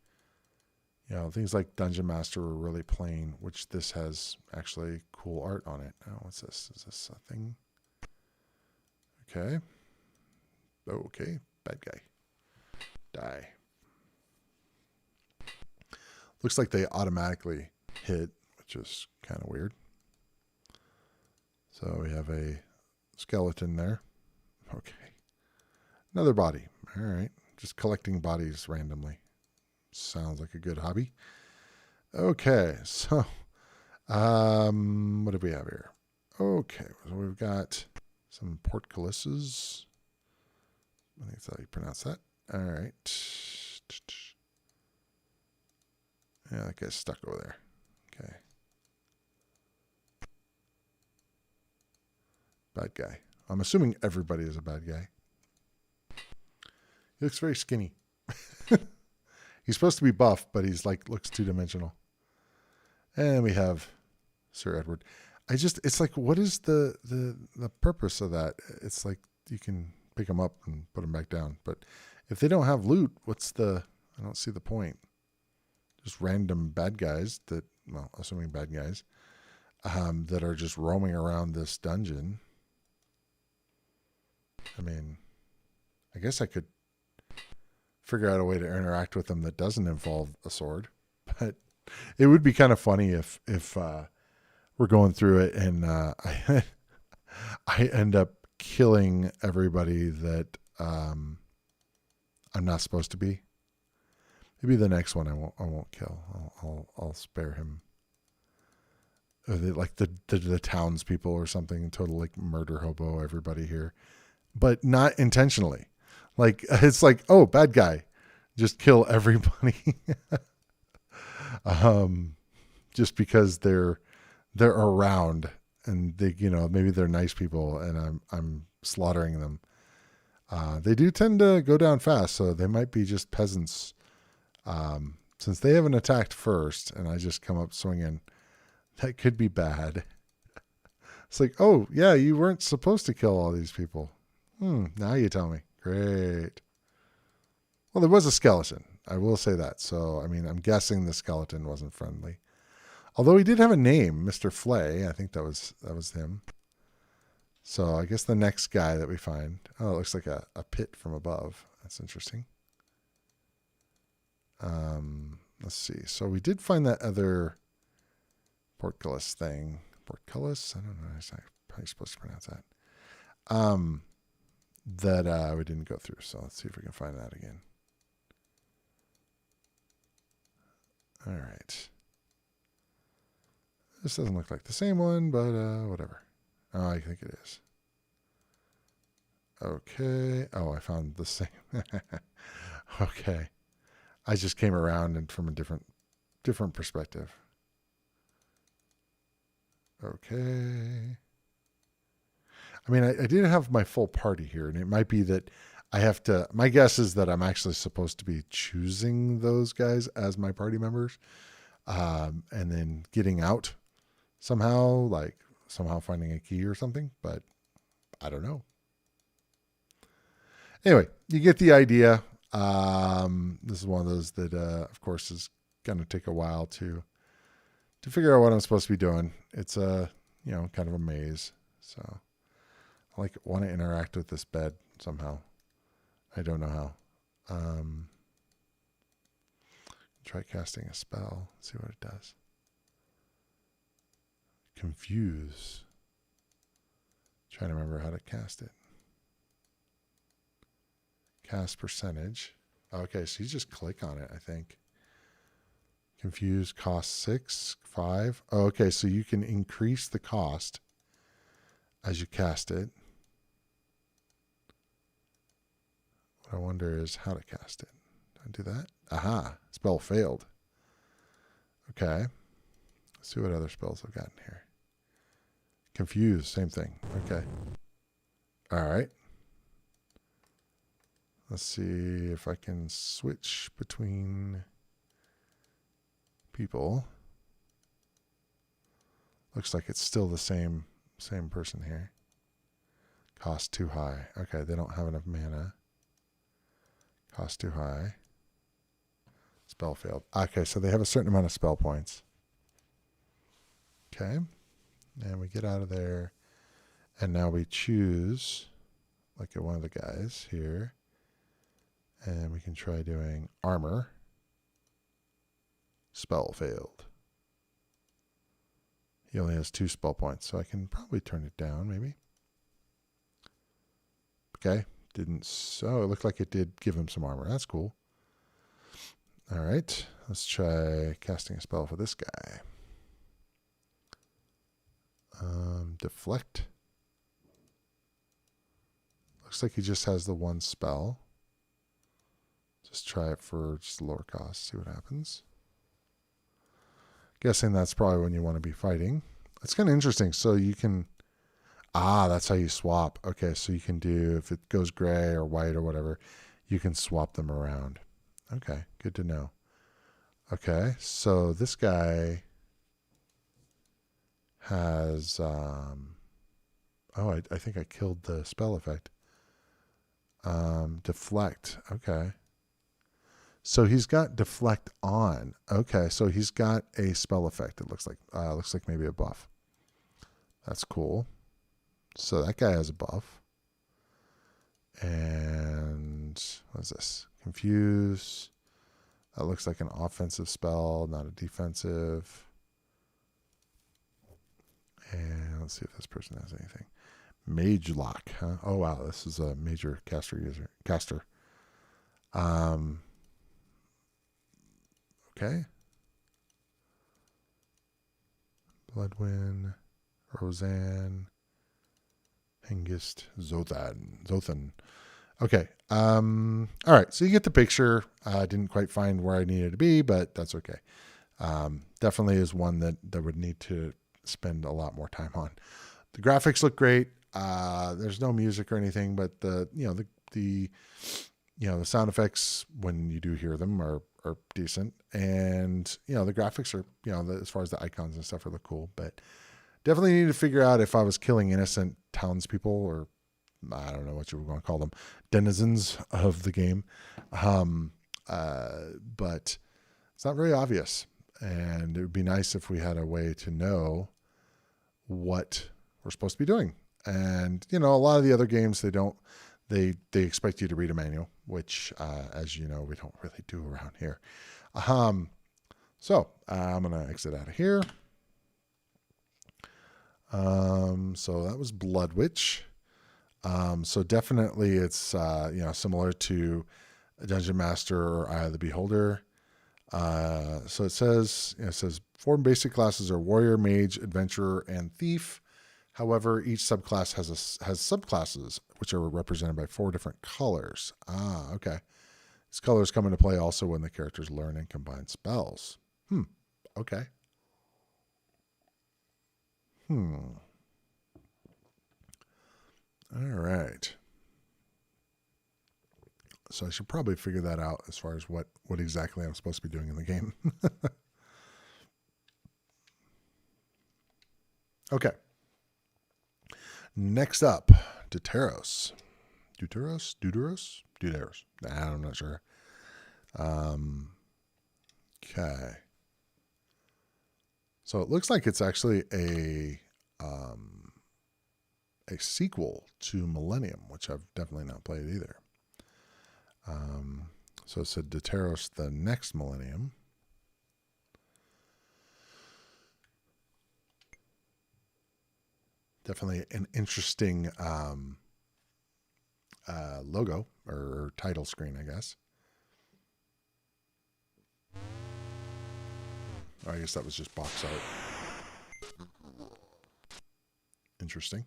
Things like Dungeon Master were really plain, which this has actually cool art on it. Oh, what's this? Is this a thing? Okay. Okay. Bad guy. Die. Looks like they automatically hit, which is kind of weird. So we have a skeleton there. Okay. Another body. All right. Just collecting bodies randomly. Sounds like a good hobby. Okay. So, what do we have here? Okay. So we've got some portcullises. I think that's how you pronounce that. All right. Yeah, that guy's stuck over there. Okay. Bad guy. I'm assuming everybody is a bad guy. He looks very skinny. He's supposed to be buff, but he's looks two-dimensional. And we have Sir Edward. It's like, what is the purpose of that? It's like you can pick them up and put them back down. But if they don't have loot, I don't see the point. Just random bad guys assuming bad guys, that are just roaming around this dungeon. I mean, I guess I could figure out a way to interact with them that doesn't involve a sword, but it would be kind of funny if we're going through it and I end up killing everybody that I'm not supposed to be. Maybe the next one I won't kill. I'll spare him. Like the townspeople or something, total like murder hobo everybody here, but not intentionally. Like it's like, oh, bad guy, just kill everybody. Just because they're around and they maybe they're nice people and I'm slaughtering them. They do tend to go down fast, so they might be just peasants. Since they haven't attacked first and I just come up swinging, that could be bad. It's like, oh yeah, you weren't supposed to kill all these people. Now you tell me. Great. Well, there was a skeleton. I will say that. So, I mean, I'm guessing the skeleton wasn't friendly. Although he did have a name, Mr. Flay. I think that was him. So I guess the next guy that we find, it looks like a pit from above. That's interesting. Let's see. So we did find that other portcullis thing. Portcullis? I don't know how you're supposed to pronounce that. that we didn't go through. So let's see if we can find that again. All right. This doesn't look like the same one, but whatever. Oh, I think it is. Okay. Oh, I found the same. Okay. I just came around and from a different perspective. Okay. I mean, I did have my full party here, and it might be that I have to. My guess is that I'm actually supposed to be choosing those guys as my party members, and then getting out somehow, like somehow finding a key or something. But I don't know. Anyway, you get the idea. This is one of those that, of course, is going to take a while to figure out what I'm supposed to be doing. It's a kind of a maze, so. I want to interact with this bed somehow. I don't know how. Try casting a spell. See what it does. Confuse. Trying to remember how to cast it. Cast percentage. Okay, so you just click on it, I think. Confuse cost 6, 5. Oh, okay, so you can increase the cost as you cast it. What I wonder is how to cast it. Don't do that. Aha, spell failed. Okay. Let's see what other spells I've gotten here. Confuse, same thing. Okay. All right. Let's see if I can switch between people. Looks like it's still the same person here. Cost too high. Okay, they don't have enough mana. Cost too high. Spell failed. Okay, so they have a certain amount of spell points. Okay. And we get out of there. And now we choose like one of the guys here. And we can try doing armor. Spell failed. He only has 2 spell points, so I can probably turn it down maybe. Okay. Didn't, so it looked like it did give him some armor. That's cool. All right, let's try casting a spell for this guy. Deflect. Looks like he just has the 1 spell. Just try it for just lower cost, see what happens. Guessing that's probably when you want to be fighting. It's kind of interesting. So you can... that's how you swap. Okay, so you can do, if it goes gray or white or whatever, you can swap them around. Okay, good to know. Okay, so this guy has, I think I killed the spell effect. Deflect, okay. So he's got deflect on. Okay, so he's got a spell effect, it looks like maybe a buff. That's cool. So that guy has a buff. And what is this? Confuse. That looks like an offensive spell, not a defensive. And let's see if this person has anything. Mage lock, huh? Oh wow, this is a major caster. Okay. Bloodwych, Roseanne. Hengist, Zothan. Okay. All right. So you get the picture. I didn't quite find where I needed to be, but that's okay. Definitely is one that would need to spend a lot more time on. The graphics look great. There's no music or anything, but the sound effects when you do hear them are decent, and the graphics are as far as the icons and stuff look cool, but. Definitely need to figure out if I was killing innocent townspeople, or I don't know what you were going to call them, denizens of the game. But it's not very obvious. And it would be nice if we had a way to know what we're supposed to be doing. And, a lot of the other games, they expect you to read a manual, which, as you know, we don't really do around here. So I'm going to exit out of here. So that was Bloodwych. So definitely it's, similar to Dungeon Master or Eye of the Beholder. So it says 4 basic classes are warrior, mage, adventurer, and thief. However, each subclass has subclasses, which are represented by 4 different colors. Okay. These colors come into play also when the characters learn and combine spells. Okay. All right. So I should probably figure that out as far as what exactly I'm supposed to be doing in the game. Okay. Next up, Deuteros. Deuteros? Nah, I'm not sure. Okay. So it looks like it's actually a sequel to Millennium, which I've definitely not played either. So it said Deuteros, the next Millennium. Definitely an interesting logo or title screen, I guess. I guess that was just box art. Interesting.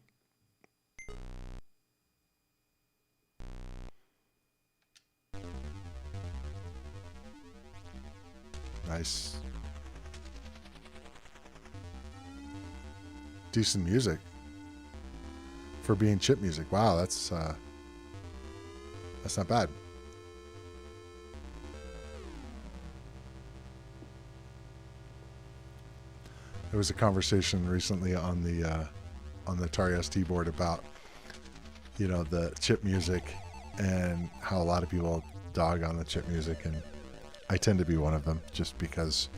Nice. Decent music for being chip music. Wow, that's not bad. There was a conversation recently on the Atari ST board about the chip music and how a lot of people dog on the chip music, and I tend to be one of them just because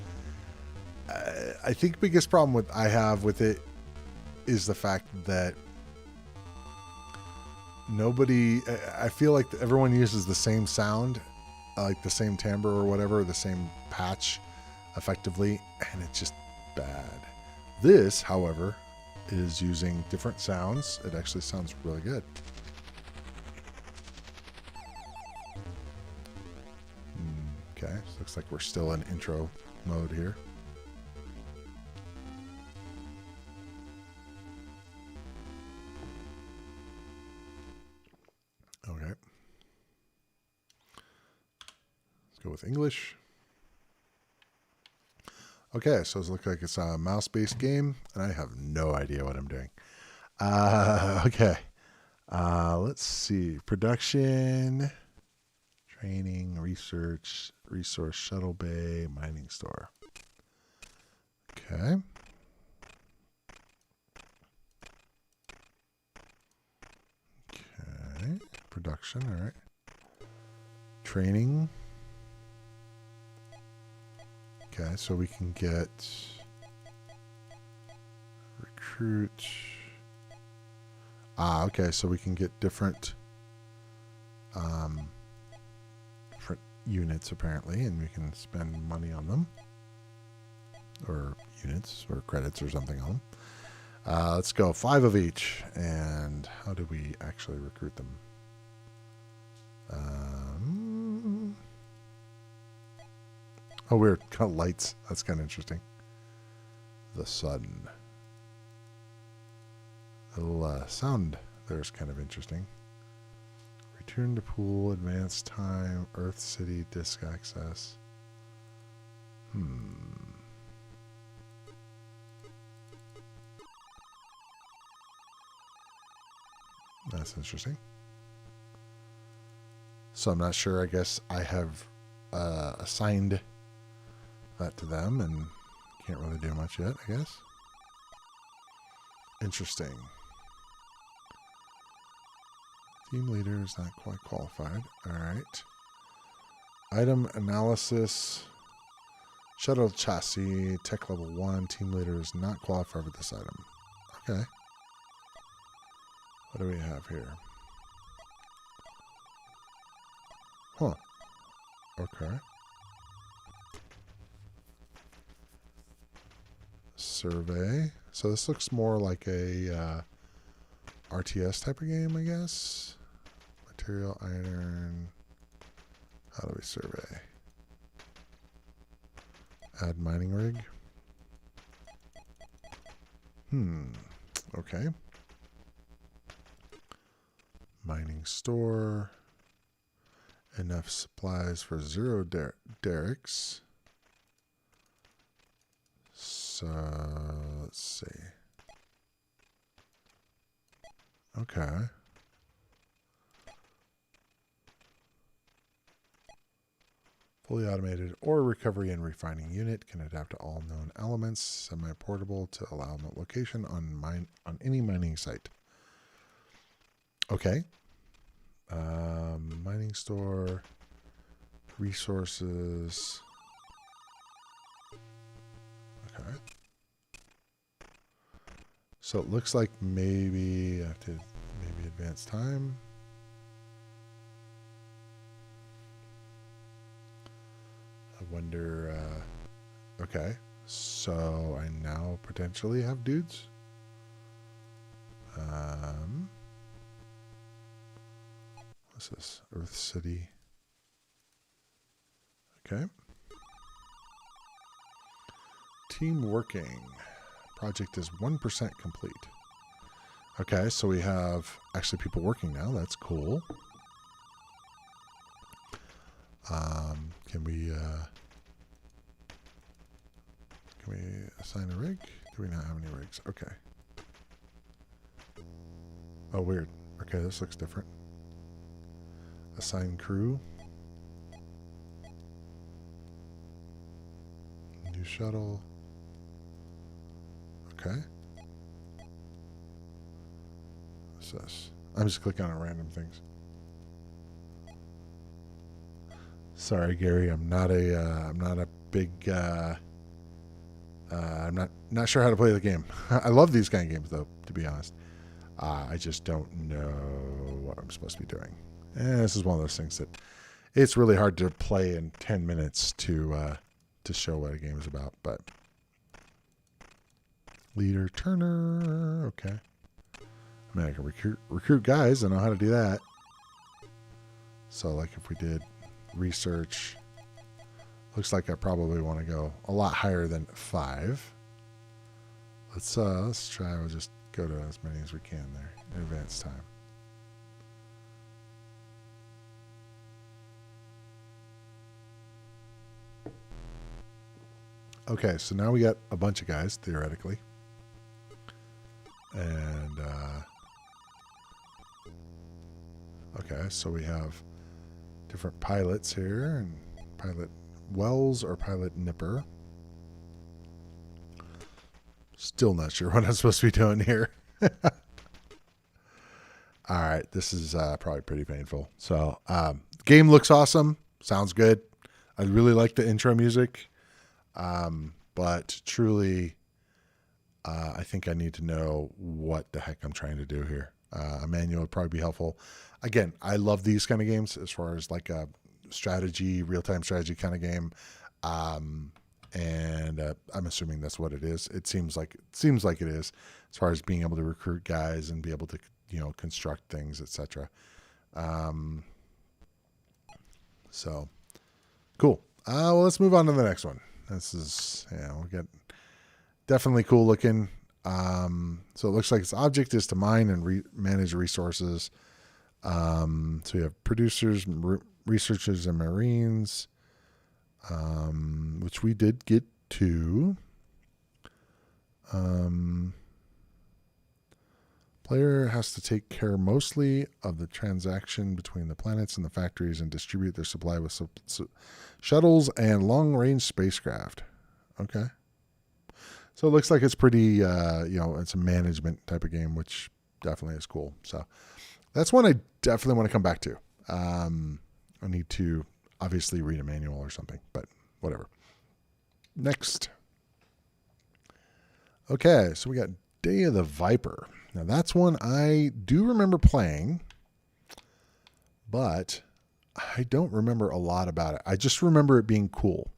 I think biggest problem I have with it is the fact that I feel like everyone uses the same sound, like the same timbre or whatever, the same patch effectively, and it's just bad. This, however, is using different sounds. It actually sounds really good. Okay, so looks like we're still in intro mode here. Okay. Let's go with English. Okay, so it looks like it's a mouse-based game, and I have no idea what I'm doing. Okay. Let's see. Production, training, research, resource shuttle bay, mining store. Okay. Okay. Production, all right. Training. Okay, so we can get recruit. Okay, so we can get different units apparently, and we can spend money on them, or units, or credits, or something on them. Let's go 5 of each. And how do we actually recruit them? Oh, weird. Kind of lights. That's kind of interesting. The sun. A little sound there's kind of interesting. Return to pool, advanced time, Earth City, disk access. That's interesting. So I'm not sure. I guess I have assigned that to them and can't really do much yet, I guess. Interesting. Team leader is not quite qualified. All right. Item analysis. Shuttle chassis. Tech level 1. Team leader is not qualified for this item. Okay. What do we have here? Huh. Okay. Survey. So this looks more like a RTS type of game, I guess. Material, iron. How do we survey? Add mining rig. Okay. Mining store. Enough supplies for 0 derricks. So, let's see. Okay. Fully automated ore recovery and refining unit can adapt to all known elements. Semi-portable to allow location on any mining site. Okay. Mining store. Resources. Okay. So it looks like maybe I have to advance time. I wonder, okay, so I now potentially have dudes. What's this? Earth City. Okay. Team working. Project is 1% complete. Okay, so we have actually people working now. That's cool. Can we assign a rig? Do we not have any rigs? Okay. Oh, weird. Okay, this looks different. Assign crew. New shuttle. Okay. What's this? I'm just clicking on random things. Sorry, Gary. I'm not a big. I'm not sure how to play the game. I love these kind of games, though. To be honest, I just don't know what I'm supposed to be doing. And this is one of those things that it's really hard to play in 10 minutes to show what a game is about. But leader Turner. Okay. I mean, I can recruit guys. I know how to do that. So, like, if we did research, looks like I probably want to go a lot higher than 5. Let's try. We'll just go to as many as we can there in advance time. Okay, so now we got a bunch of guys theoretically, and okay, so we have different pilots here, and pilot Wells or pilot Nipper. Still not sure what I'm supposed to be doing here. All right, this is probably pretty painful. So, game looks awesome. Sounds good. I really like the intro music. But truly, I think I need to know what the heck I'm trying to do here. A manual would probably be helpful. Again, I love these kind of games as far as like a strategy, real-time strategy kind of game. And I'm assuming that's what it is. It seems like it is, as far as being able to recruit guys and be able to, construct things, etc. So cool. Well, let's move on to the next one. This is, we got definitely cool looking. So it looks like its object is to mine and manage resources. So we have producers, researchers, and marines, which we did get to. Player has to take care mostly of the transaction between the planets and the factories and distribute their supply with shuttles and long-range spacecraft. Okay. So it looks like it's pretty, it's a management type of game, which definitely is cool. So that's one I definitely want to come back to. I need to obviously read a manual or something, but whatever. Next. Okay, so we got Day of the Viper. Now that's one I do remember playing, but I don't remember a lot about it. I just remember it being cool.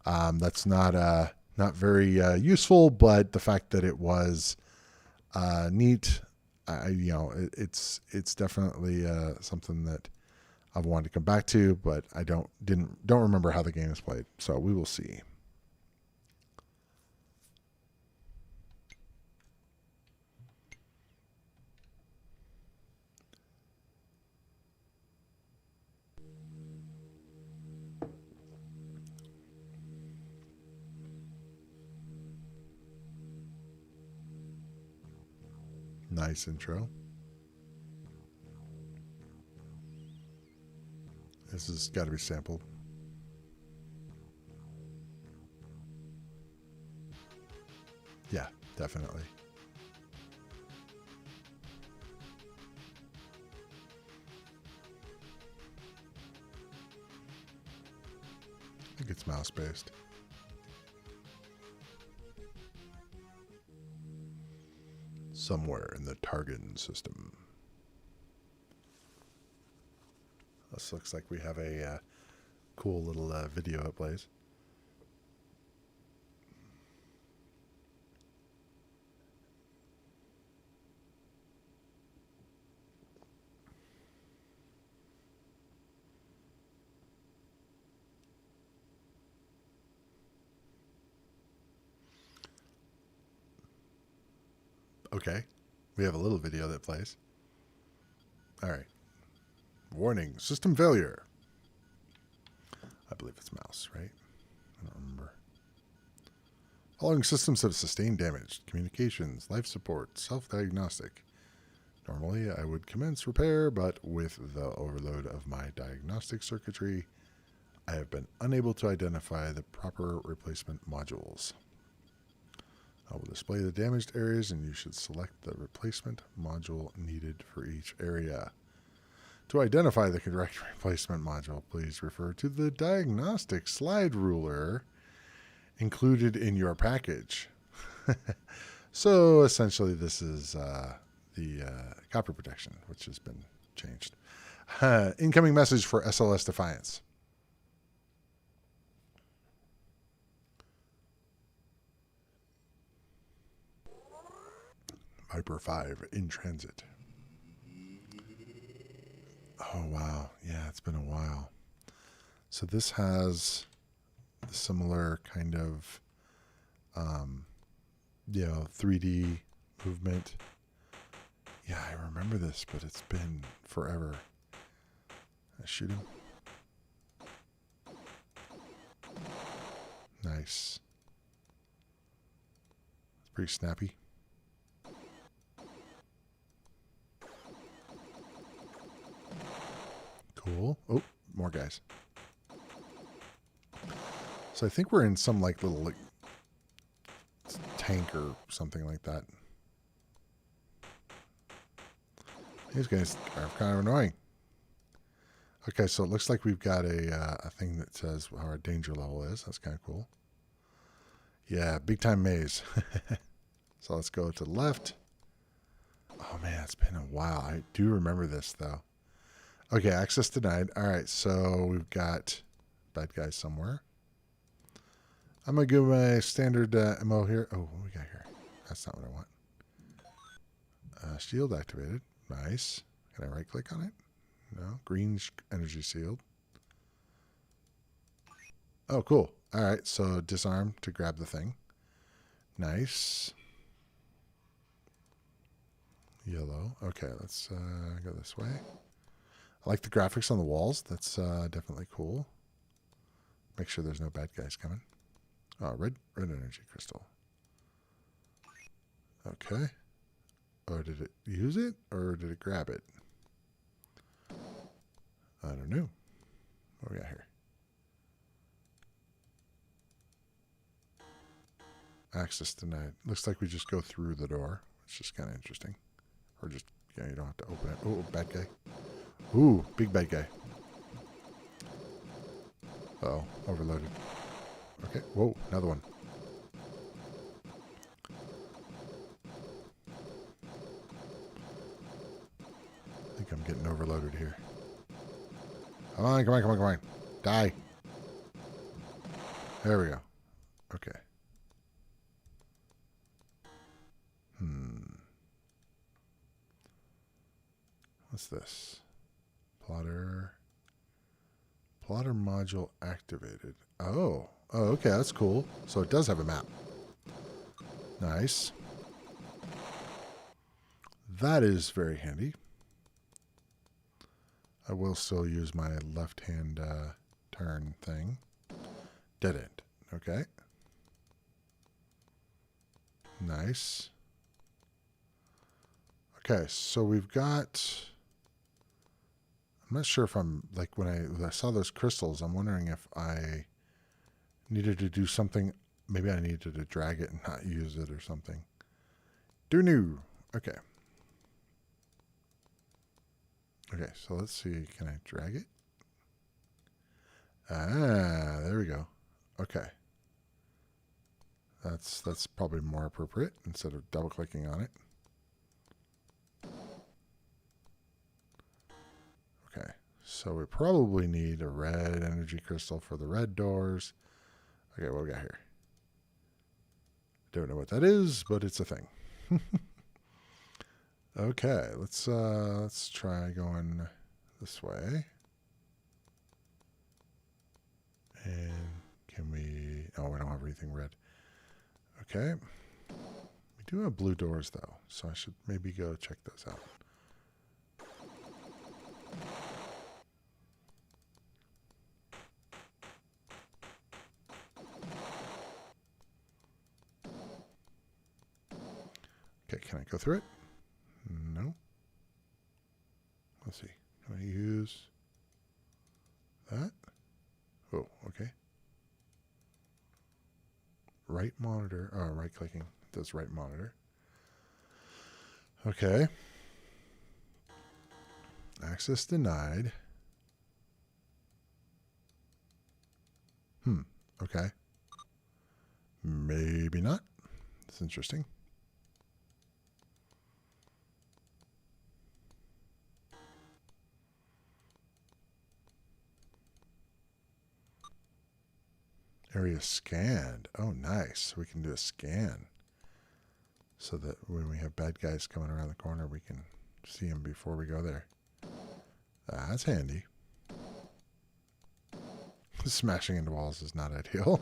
That's not very useful, but the fact that it was neat it's definitely something that I've wanted to come back to, but I don't remember how the game is played. So we will see. Nice intro. This has got to be sampled. Yeah, definitely. I think it's mouse based. Somewhere in the Targan system. This looks like we have a cool little video it plays. Okay, we have a little video that plays. All right. Warning, system failure. I believe it's mouse, right? I don't remember. Following systems have sustained damage. Communications, life support, self-diagnostic. Normally, I would commence repair, but with the overload of my diagnostic circuitry, I have been unable to identify the proper replacement modules. I will display the damaged areas, and you should select the replacement module needed for each area. To identify the correct replacement module, please refer to the diagnostic slide ruler included in your package. So essentially this is the copy protection, which has been changed. Incoming message for SLS Defiance. Viper 5 in transit. Oh, wow. Yeah, it's been a while. So this has the similar kind of, 3D movement. Yeah, I remember this, but it's been forever. I shoot him. Nice. It's pretty snappy. Cool. Oh, more guys. So I think we're in some like little tank or something like that. These guys are kind of annoying. Okay, so it looks like we've got a thing that says how our danger level is. That's kind of cool. Yeah, big time maze. So let's go to the left. Oh man, it's been a while. I do remember this though. Okay, access denied. All right, so we've got bad guys somewhere. I'm going to go my standard MO here. Oh, what we got here? That's not what I want. Shield activated. Nice. Can I right click on it? No. Green energy shield. Oh, cool. All right, so disarm to grab the thing. Nice. Yellow. Okay, let's go this way. I like the graphics on the walls. That's definitely cool. Make sure there's no bad guys coming. Oh, red energy crystal. Okay. Or did it use it? Or did it grab it? I don't know. What do we got here? Access denied. Looks like we just go through the door, which is kind of interesting. Or just, yeah, you don't have to open it. Oh, bad guy. Ooh, big bad guy. Uh-oh, overloaded. Okay, whoa, another one. I think I'm getting overloaded here. Come on, come on, come on, come on. Die. There we go. Okay. What's this? Plotter module activated. Oh, okay, that's cool. So it does have a map. Nice. That is very handy. I will still use my left-hand turn thing. Dead end. Okay. Nice. Okay, so we've got... I'm not sure if I'm... Like, when I saw those crystals, I'm wondering if I needed to do something... Maybe I needed to drag it and not use it or something. Do new. Okay. Okay, so let's see. Can I drag it? Ah, there we go. Okay. That's probably more appropriate instead of double clicking on it. Okay, so we probably need a red energy crystal for the red doors. Okay, what we got here? Don't know what that is, but it's a thing. Okay, let's try going this way. And can we... Oh, we don't have anything red. Okay. We do have blue doors, though, so I should maybe go check those out. Okay, can I go through it? No. Let's see. Can I use that? Oh, okay. Right monitor. Oh, right clicking does right monitor. Okay. Access denied. Okay. Maybe not. That's interesting. Area scanned. Oh, nice. We can do a scan. So that when we have bad guys coming around the corner, we can see them before we go there. That's handy. Smashing into walls is not ideal.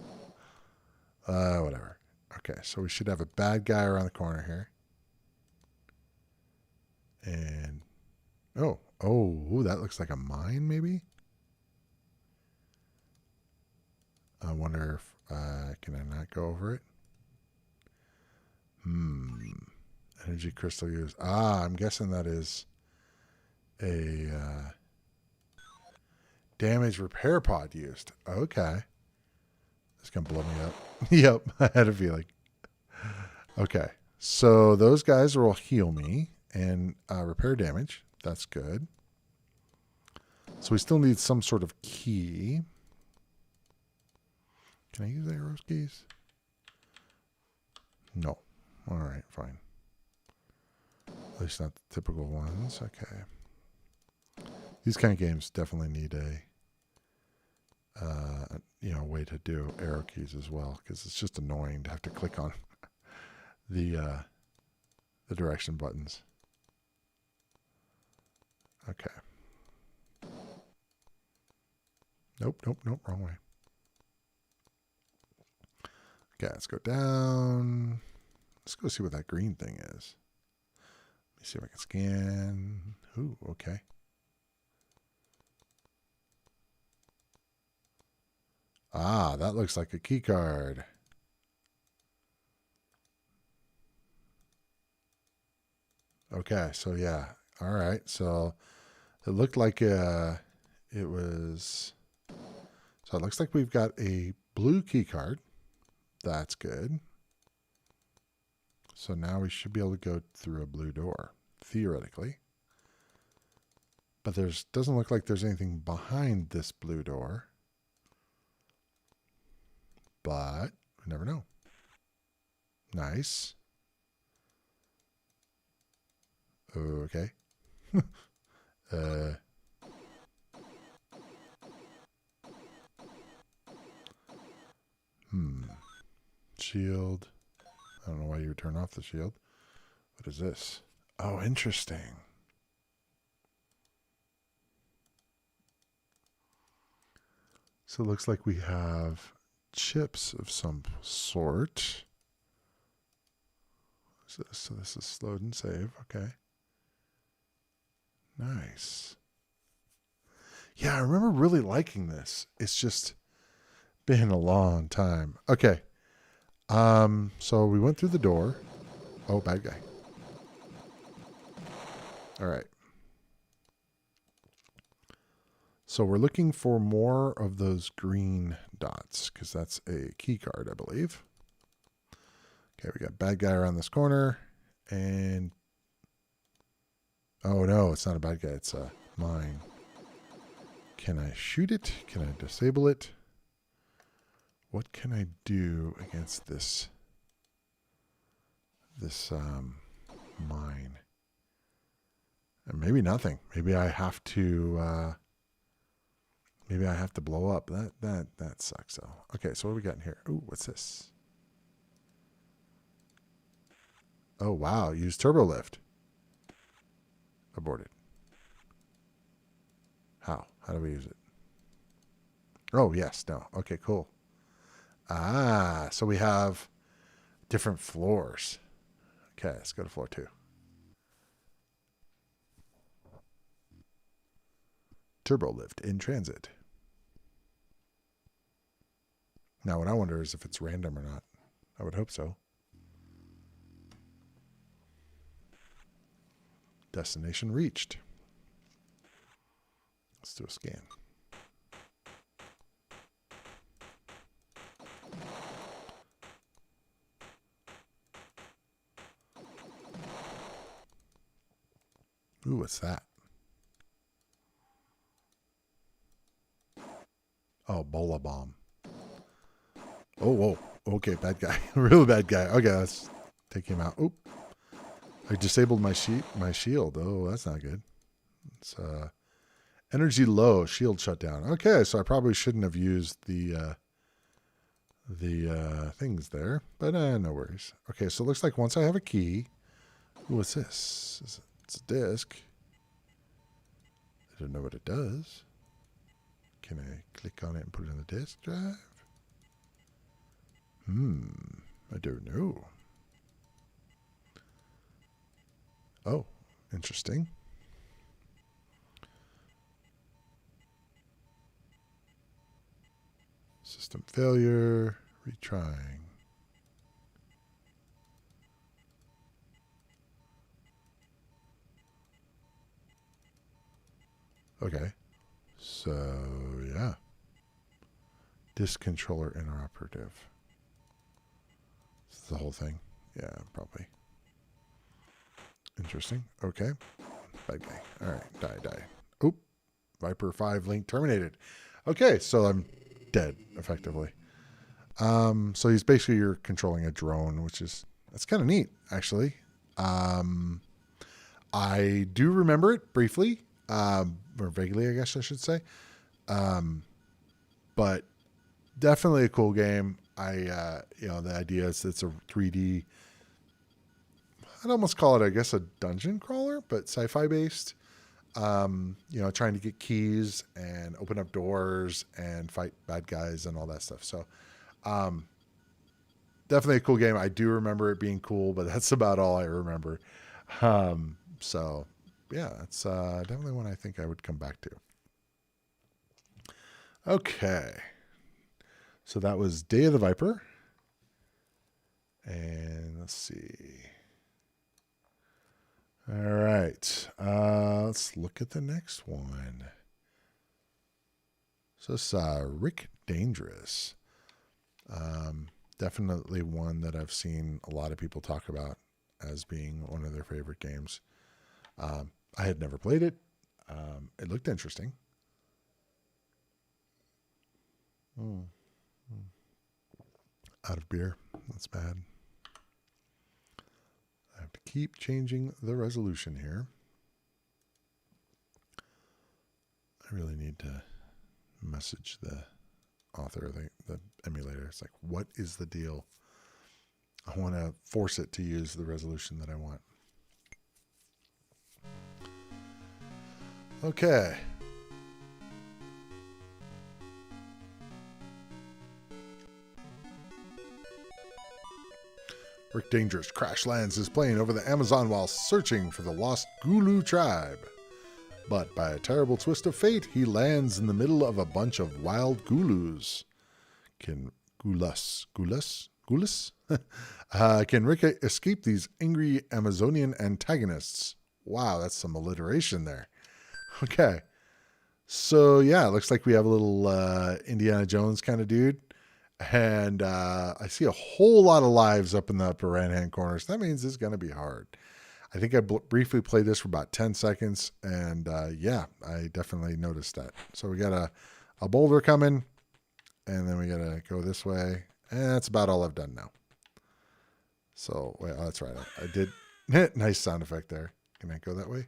Whatever. Okay, so we should have a bad guy around the corner here. And... Oh, that looks like a mine, maybe? I wonder if... can I not go over it? Energy crystal used. Ah, I'm guessing that is a damage repair pod used. Okay. It's going to blow me up. Yep, I had a feeling. Okay, so those guys will heal me and repair damage. That's good. So we still need some sort of key. Can I use arrows keys? No. All right, fine. At least not the typical ones. Okay. These kind of games definitely need a way to do arrow keys as well, because it's just annoying to have to click on the direction buttons. Okay. Nope, wrong way. Okay, let's go down. Let's go see what that green thing is. Let me see if I can scan. Ooh, okay. Ah, that looks like a key card. Okay, so yeah. All right, so it looked like it was... So it looks like we've got a blue key card. That's good. So now we should be able to go through a blue door, theoretically. But doesn't look like there's anything behind this blue door. But we never know. Nice. Okay. Shield. I don't know why you would turn off the shield. What is this? Oh, interesting. So it looks like we have chips of some sort. So this is load and save. Okay. Nice. Yeah, I remember really liking this. It's just been a long time. Okay. So we went through the door. Oh, bad guy. All right. So we're looking for more of those green dots because that's a key card, I believe. Okay, we got bad guy around this corner. And oh no, it's not a bad guy. It's a mine. Can I shoot it? Can I disable it? What can I do against this mine? And maybe nothing. Maybe I have to blow up. That sucks though. Okay, so what do we got in here? Ooh, what's this? Oh wow, use turbo lift. Aborted. How? How do we use it? Oh yes, no. Okay, cool. Ah, so we have different floors. Okay, let's go to floor 2. Turbo lift in transit. Now, what I wonder is if it's random or not. I would hope so. Destination reached. Let's do a scan. Ooh, what's that? Oh, Bola bomb. Oh, whoa. Okay, bad guy. Real bad guy. Okay, let's take him out. Oop. I disabled my shield. Oh, that's not good. It's energy low, shield shut down. Okay, so I probably shouldn't have used the things there, but no worries. Okay, so it looks like once I have a key. Ooh, what's this? It's a disc. I don't know what it does. Can I click on it and put it in the disk drive? I don't know. Oh, interesting. System failure, retrying. Okay. So, yeah. Disk controller inoperative. This is the whole thing. Yeah, probably. Interesting. Okay. Bad guy. All right. Die. Oop. Viper 5 link terminated. Okay, so I'm dead, effectively. So he's basically, you're controlling a drone, that's kind of neat, actually. I do remember it briefly, or vaguely, I guess I should say. But definitely a cool game. The idea is it's a 3D, I'd almost call it, I guess, a dungeon crawler, but sci-fi based. Trying to get keys and open up doors and fight bad guys and all that stuff. So, definitely a cool game. I do remember it being cool, but that's about all I remember. So yeah, it's definitely one I think I would come back to. Okay. So that was Day of the Viper. And let's see. All right. Let's look at the next one. So it's Rick Dangerous. Definitely one that I've seen a lot of people talk about as being one of their favorite games. I had never played it. It looked interesting. Out of beer. That's bad. I have to keep changing the resolution here. I really need to message the author of the emulator. It's like, what is the deal? I want to force it to use the resolution that I want. Okay. Rick Dangerous crash lands his plane over the Amazon while searching for the lost Gulu tribe. But by a terrible twist of fate, he lands in the middle of a bunch of wild Gulus. Can Rick escape these angry Amazonian antagonists? Wow, that's some alliteration there. Okay. So, yeah, it looks like we have a little Indiana Jones kind of dude. And I see a whole lot of lives up in the upper right-hand corner. So that means it's going to be hard. I think I briefly played this for about 10 seconds. And, yeah, I definitely noticed that. So we got a boulder coming. And then we got to go this way. And that's about all I've done now. So, wait, oh, that's right. I did. Nice sound effect there. Can I go that way?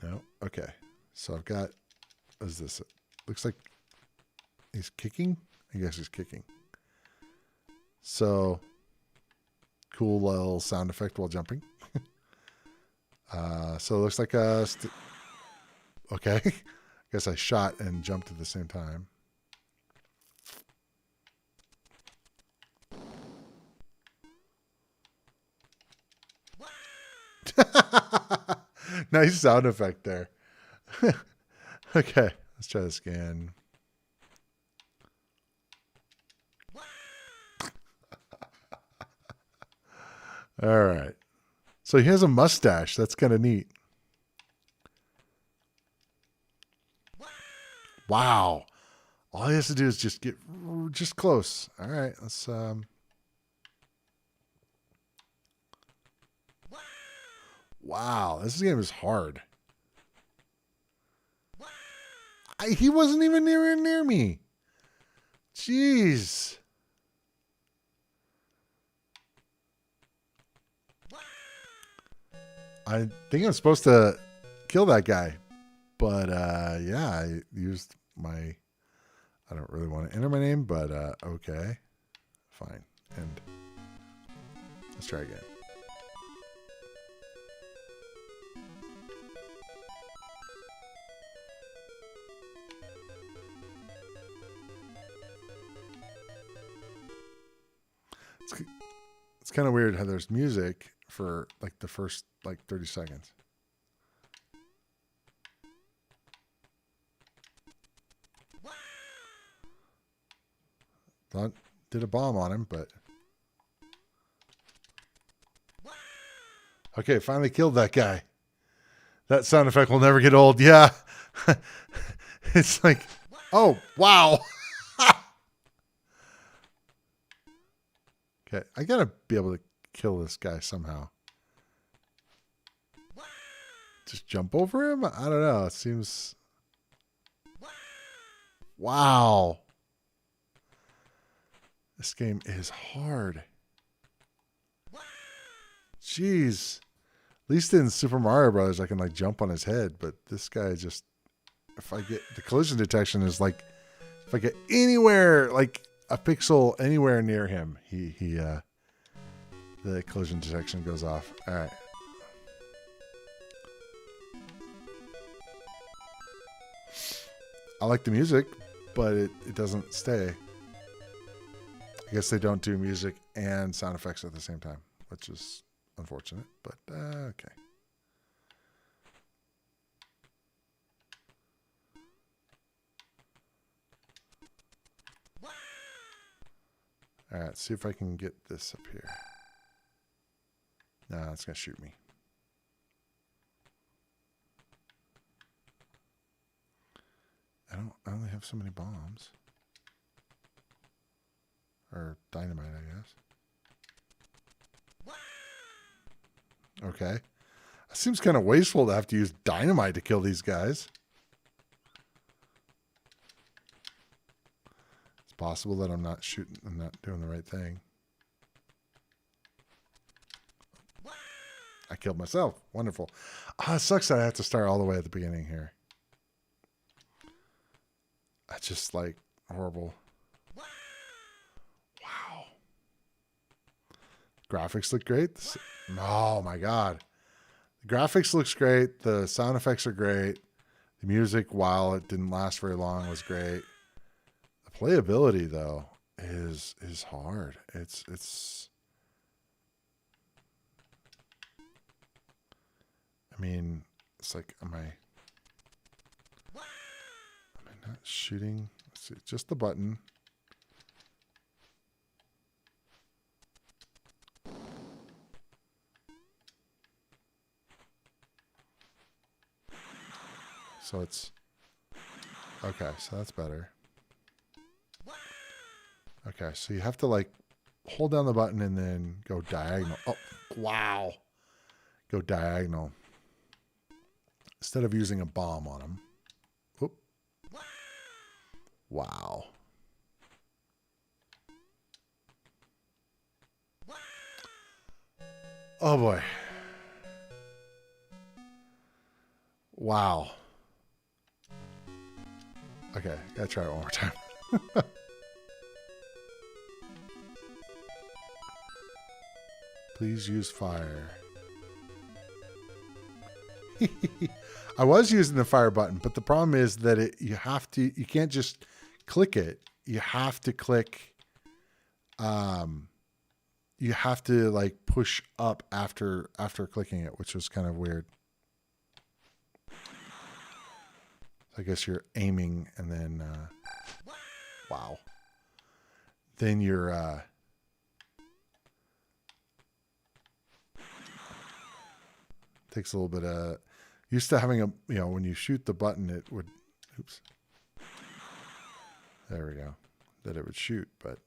No? Okay. So I've got, what is this? It looks like he's kicking. I guess he's kicking. So, cool little sound effect while jumping. So it looks like a, okay. I guess I shot and jumped at the same time. Nice sound effect there. Okay, let's try this again. All right. So he has a mustache. That's kind of neat. Wow. All he has to do is just get just close. All right, let's wow, this game is hard. He wasn't even near me. Jeez. I think I'm supposed to kill that guy. But, yeah, I used my... I don't really want to enter my name, but, okay. Fine. And let's try again. It's kind of weird how there's music for like the first like 30 seconds. Thought did a bomb on him, but okay, finally killed that guy. That sound effect will never get old. Yeah. It's like, oh, wow. Okay, I gotta be able to kill this guy somehow. Just jump over him? I don't know. It seems... Wow. This game is hard. Jeez. At least in Super Mario Brothers, I can like jump on his head, but this guy just... If I get... The collision detection is like... If I get anywhere, like... a pixel anywhere near him, the collision detection goes off. All right. I like the music, but it doesn't stay. I guess they don't do music and sound effects at the same time, which is unfortunate, but okay. All right, see if I can get this up here. No, it's going to shoot me. I only have so many bombs. Or dynamite, I guess. Okay. It seems kind of wasteful to have to use dynamite to kill these guys. It's possible that I'm not doing the right thing. I killed myself. Wonderful. Ah, it sucks that I have to start all the way at the beginning here. That's just like horrible. Wow. Graphics look great. Oh my God. The graphics looks great. The sound effects are great. The music, while it didn't last very long, was great. The playability, though, is hard. It's I mean, it's like, am I not shooting? Let's see, just the button. So it's okay, so that's better. Okay, so you have to like hold down the button and then go diagonal. Oh, wow. Go diagonal. Instead of using a bomb on them. Oop. Wow. Oh boy. Wow. Okay, gotta try it one more time. Please use fire. I was using the fire button, but the problem is that you can't just click it. You have to click, you have to like push up after clicking it, which was kind of weird. I guess you're aiming and then, wow. Then you're, takes a little bit of, used to having when you shoot the button, it would, oops. There we go. That it would shoot, but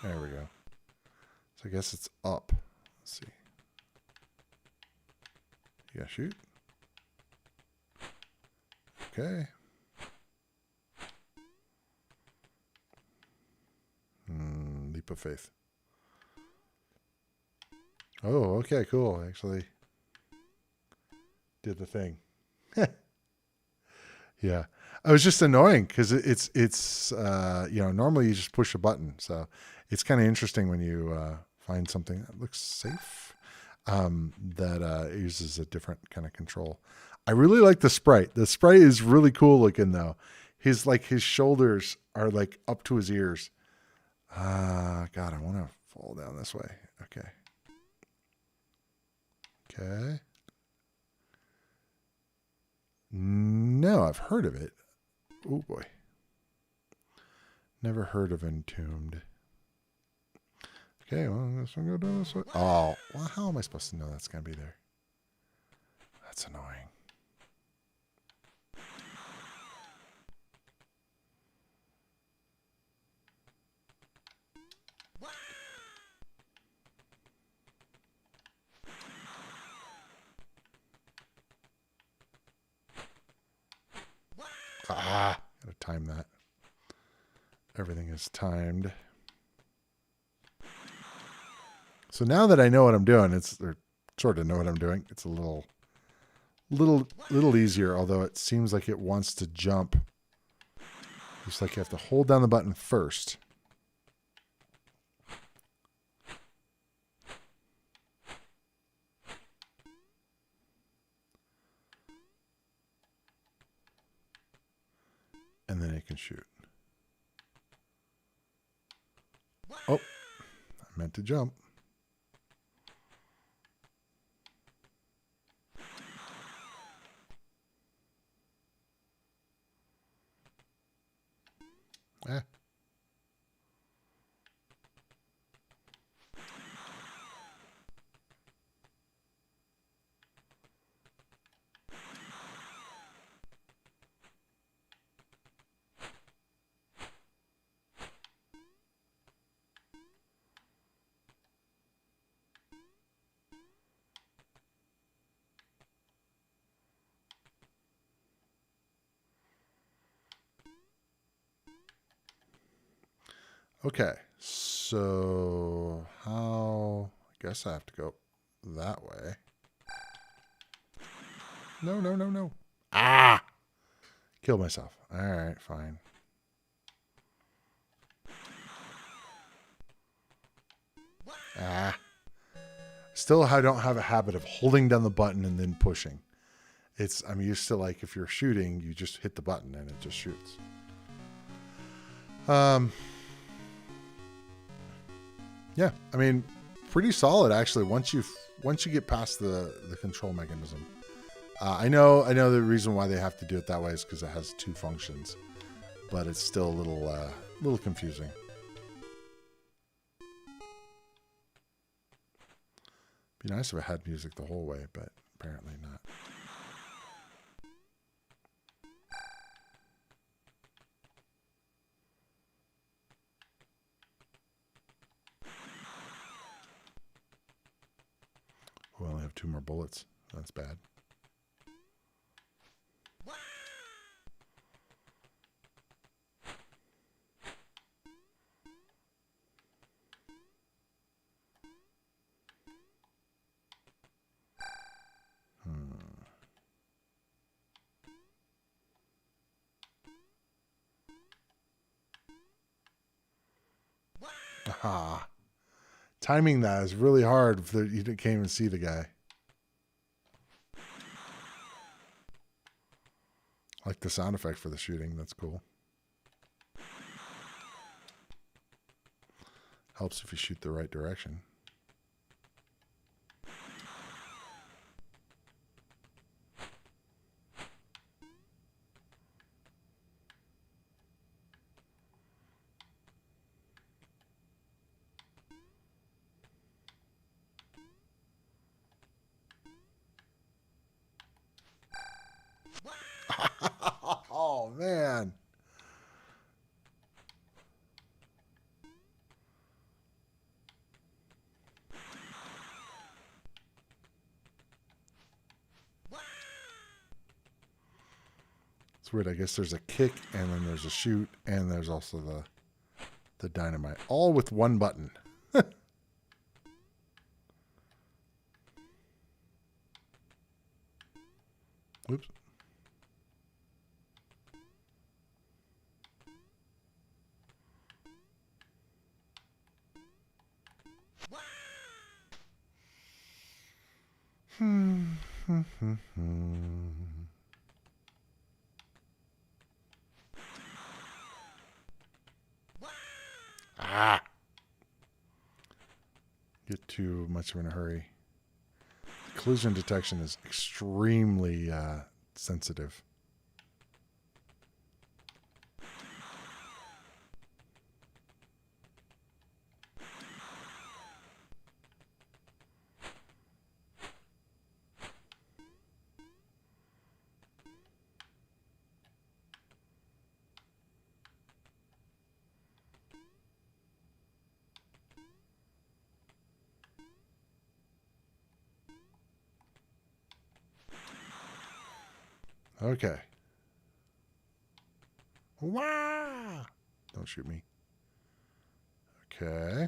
there we go. So I guess it's up. Let's see. You gotta shoot. Okay. Leap of faith. Oh, okay, cool. Actually did the thing. Yeah. I was just annoying because it's normally you just push a button. So it's kind of interesting when you find something that looks safe that uses a different kind of control. I really like the sprite. The sprite is really cool looking though. His shoulders are like up to his ears. God, I want to fall down this way. Okay. Okay. No, I've heard of it. Oh boy. Never heard of Entombed. Okay, well, I'm just gonna go down this way. Oh, well, how am I supposed to know that's gonna be there? That's annoying. Gotta time that. Everything is timed. So now that I know what I'm doing, or sort of know what I'm doing, it's a little easier, although it seems like it wants to jump. Just like you have to hold down the button first. And then it can shoot. Oh, I meant to jump. Eh. Okay, so how, I guess I have to go that way. No. Ah! Killed myself. All right, fine. Ah. Still, I don't have a habit of holding down the button and then pushing. I'm used to, like, if you're shooting, you just hit the button and it just shoots. Yeah, I mean, pretty solid actually. Once you get past the control mechanism, I know the reason why they have to do it that way is because it has two functions, but it's still a little confusing. Be nice if it had music the whole way, but apparently not. We only have 2 more bullets. That's bad. Ah, timing that is really hard if you can't even see the guy. I like the sound effect for the shooting. That's cool. Helps if you shoot the right direction. Oh, man. It's weird. I guess there's a kick, and then there's a shoot, and there's also the dynamite. All with one button. Oops. Ah. Get too much in a hurry. Collision detection is extremely sensitive. Okay. Wow! Don't shoot me. Okay.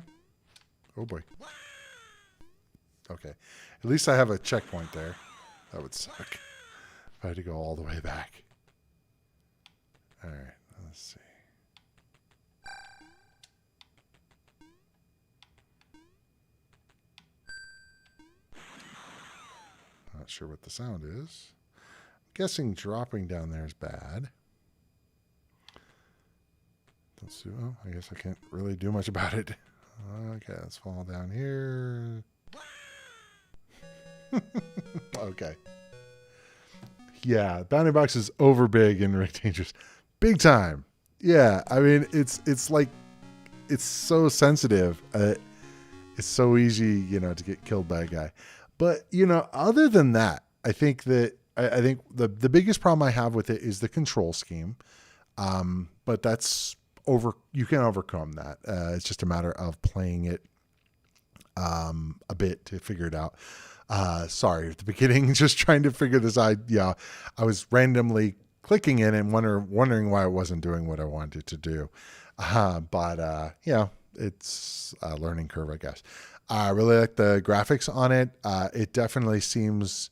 Oh boy. Okay. At least I have a checkpoint there. That would suck if I had to go all the way back. Alright, let's see. Not sure what the sound is. Guessing dropping down there is bad. Let's see. Oh, I guess I can't really do much about it. Okay, let's fall down here. Okay. Yeah, bounding box is over big in Rick Dangerous. Big time. Yeah, I mean, it's like, it's so sensitive. It's so easy, to get killed by a guy. But, other than that, I think that I think the biggest problem I have with it is the control scheme. But that's you can overcome that. It's just a matter of playing it a bit to figure it out. Sorry, at the beginning, just trying to figure this out. Yeah, I was randomly clicking in and wondering why it wasn't doing what I wanted to do. But it's a learning curve, I guess. I really like the graphics on it. It definitely seems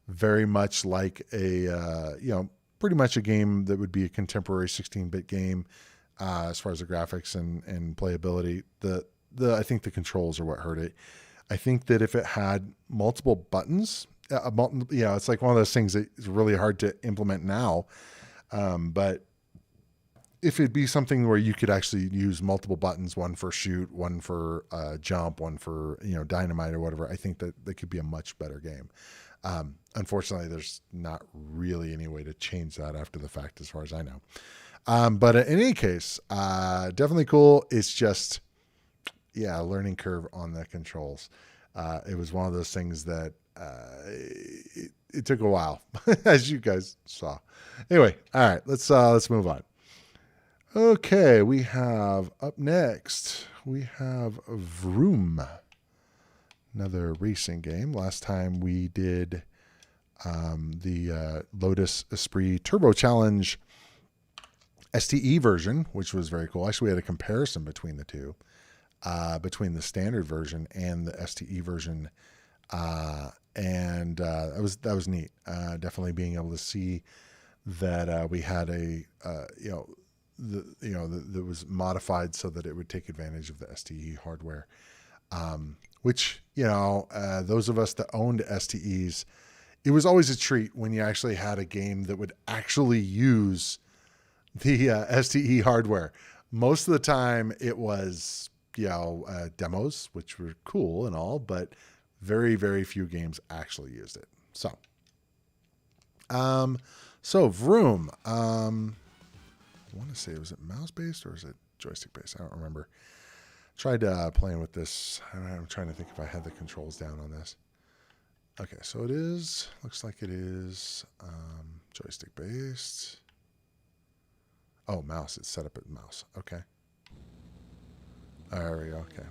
very much like a, pretty much a game that would be a contemporary 16-bit game as far as the graphics and playability. I think the controls are what hurt it. I think that if it had multiple buttons, it's like one of those things that is really hard to implement now. But if it'd be something where you could actually use multiple buttons, one for shoot, one for jump, one for, dynamite or whatever, I think that could be a much better game. Unfortunately, there's not really any way to change that after the fact, as far as I know. But in any case, definitely cool. It's just, a learning curve on the controls. It was one of those things that it took a while, as you guys saw. Anyway, all right, let's move on. Okay, we have up next, we have Vroom, another racing game. Last time we did the Lotus Esprit Turbo Challenge STE version, which was very cool. Actually, we had a comparison between the two, between the standard version and the STE version, and that was neat. Definitely being able to see that we had that was modified so that it would take advantage of the STE hardware, which, those of us that owned STEs, it was always a treat when you actually had a game that would actually use the STE hardware. Most of the time it was, demos, which were cool and all, but very, very few games actually used it. So Vroom, I want to say, was it mouse-based or is it joystick-based? I don't remember. Tried playing with this. I'm trying to think if I had the controls down on this. Okay, so it is. Looks like it is joystick-based. Oh, mouse. It's set up as mouse. Okay. There we go. Okay.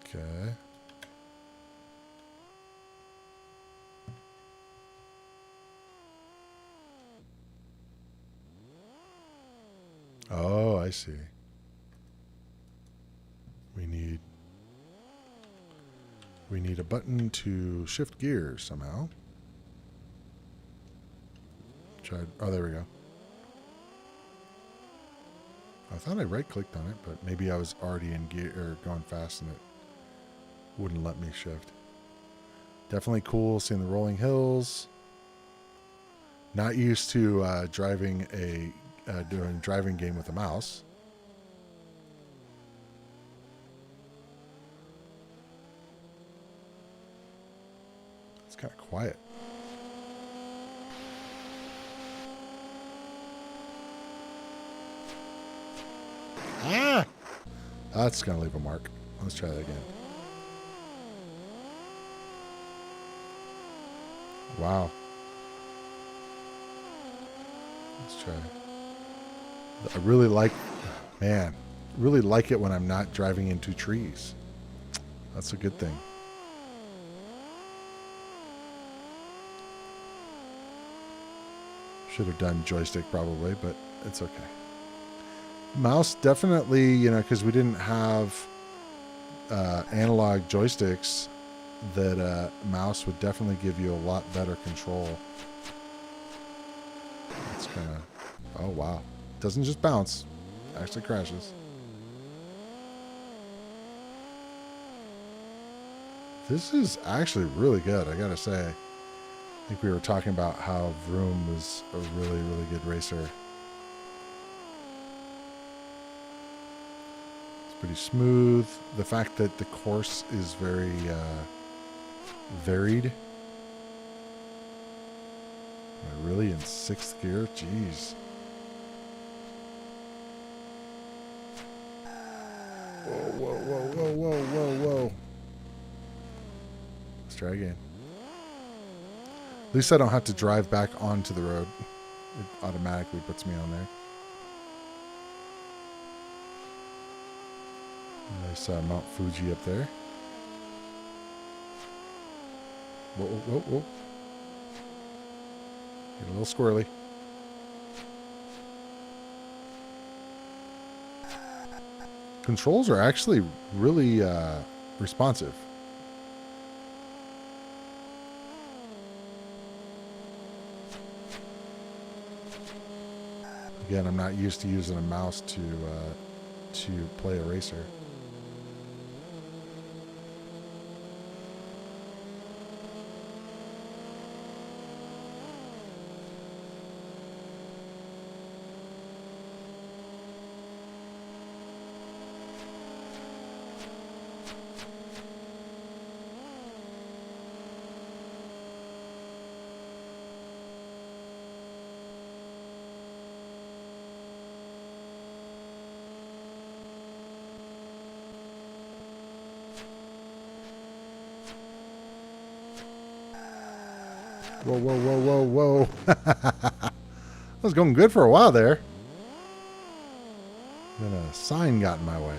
Okay. Oh, I see. We need a button to shift gears somehow. Oh, there we go. I thought I right-clicked on it, but maybe I was already in gear or going fast and it wouldn't let me shift. Definitely cool seeing the rolling hills. Not used to driving doing a driving game with a mouse. It's kind of quiet. Ah! That's going to leave a mark. Let's try that again. Wow. Let's try. I really like it when I'm not driving into trees. That's a good thing. Should have done joystick probably, but it's okay. Mouse definitely, because we didn't have analog joysticks, that mouse would definitely give you a lot better control. It's kind of, oh wow. Doesn't just bounce, actually crashes. This is actually really good, I gotta say. I think we were talking about how Vroom was a really, really good racer. It's pretty smooth. The fact that the course is very varied. Am I really in 6th gear? Jeez. Whoa, whoa, whoa, whoa, whoa, whoa, whoa. Let's try again. At least I don't have to drive back onto the road. It automatically puts me on there. Nice Mount Fuji up there. Whoa, whoa, whoa. Get a little squirrely. Controls are actually really responsive. Again, I'm not used to using a mouse to play a racer. Whoa, whoa, whoa, whoa, whoa. That was going good for a while there. Then a sign got in my way.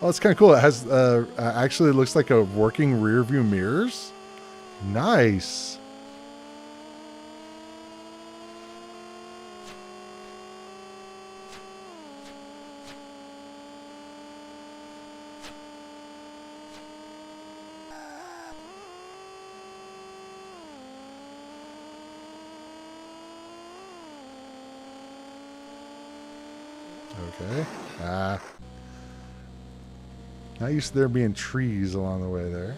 Oh, it's kind of cool. It has actually looks like a working rear view mirrors. Nice. Okay. Not used to there being trees along the way there.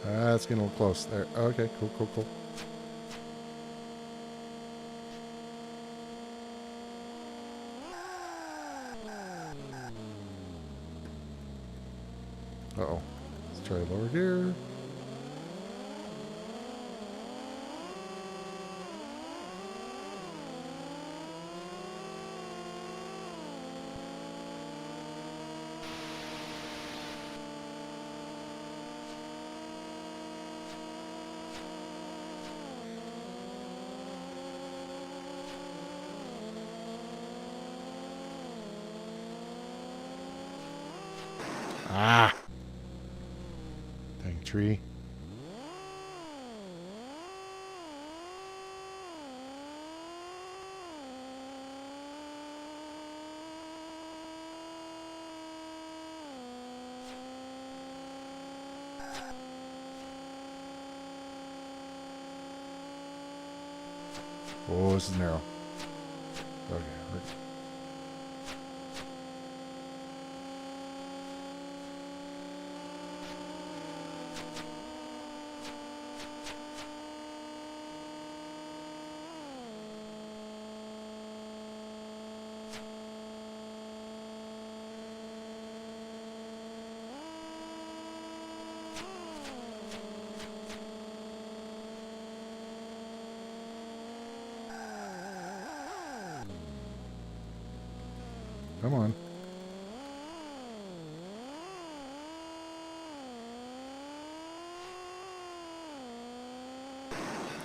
That's getting a little close there. Okay, cool, cool, cool. Uh-oh. Let's try lower gear. Ah! Dang tree. Oh, this is narrow. Okay. Come on.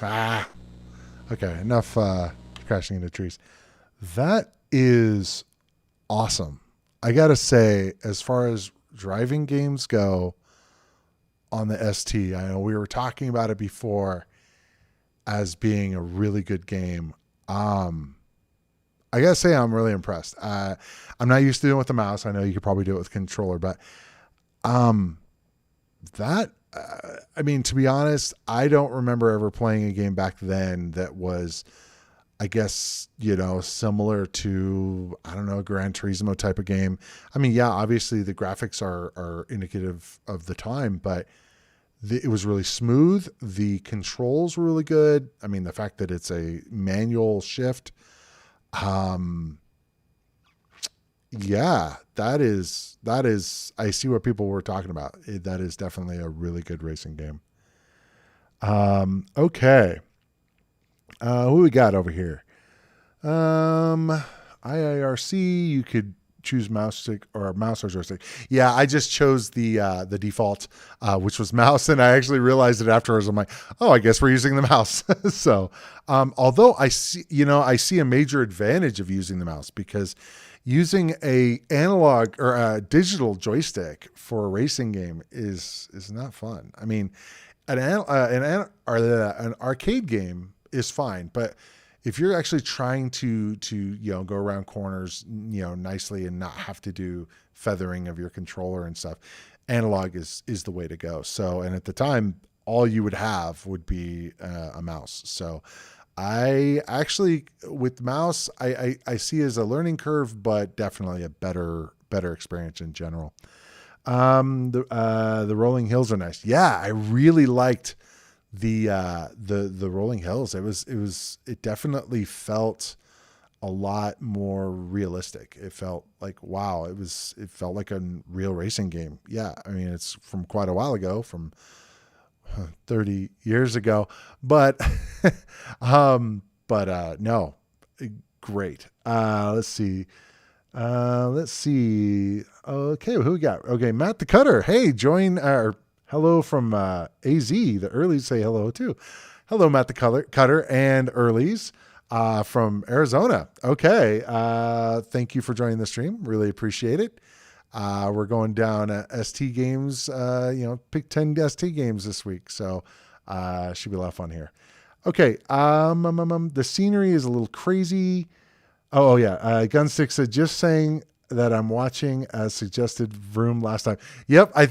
Ah. Okay, enough crashing into trees. That is awesome. I gotta say, as far as driving games go on the ST, I know we were talking about it before as being a really good game. I gotta say, I'm really impressed. I'm not used to doing it with the mouse. I know you could probably do it with controller, but that I mean, to be honest, I don't remember ever playing a game back then that was, I guess, similar to, I don't know, Gran Turismo type of game. I mean, yeah, obviously the graphics are indicative of the time, but it was really smooth. The controls were really good. I mean, the fact that it's a manual shift. Yeah, that is, I see what people were talking about. That is definitely a really good racing game. Okay. Who we got over here? IIRC, you could choose mouse stick or mouse or joystick. Yeah, I just chose the default, which was mouse, and I actually realized it afterwards. I'm like, oh, I guess we're using the mouse. So, although I see a major advantage of using the mouse, because using a analog or a digital joystick for a racing game is not fun. I mean, an arcade game is fine, but if you're actually trying to go around corners nicely and not have to do feathering of your controller and stuff, analog is the way to go. So, and at the time, all you would have would be a mouse. So I actually, with the mouse, I see as a learning curve, but definitely a better experience in general. The rolling hills are nice. Yeah, I really liked the rolling hills. It definitely felt a lot more realistic. It felt like, wow, it felt like a real racing game. Yeah. I mean, it's from quite a while ago, from 30 years ago, but, no, great. Let's see. Okay. Who we got? Okay. Matt the Cutter. Hey, join our hello from, AZ. The earlies say hello too. Hello, Matt the Cutter and earlies. From Arizona. Okay. Thank you for joining the stream. Really appreciate it. We're going down ST games, pick 10 ST games this week. So, should be a lot of fun here. Okay. The scenery is a little crazy. Oh yeah. Gunstick said, just saying that I'm watching as suggested Vroom last time. Yep. I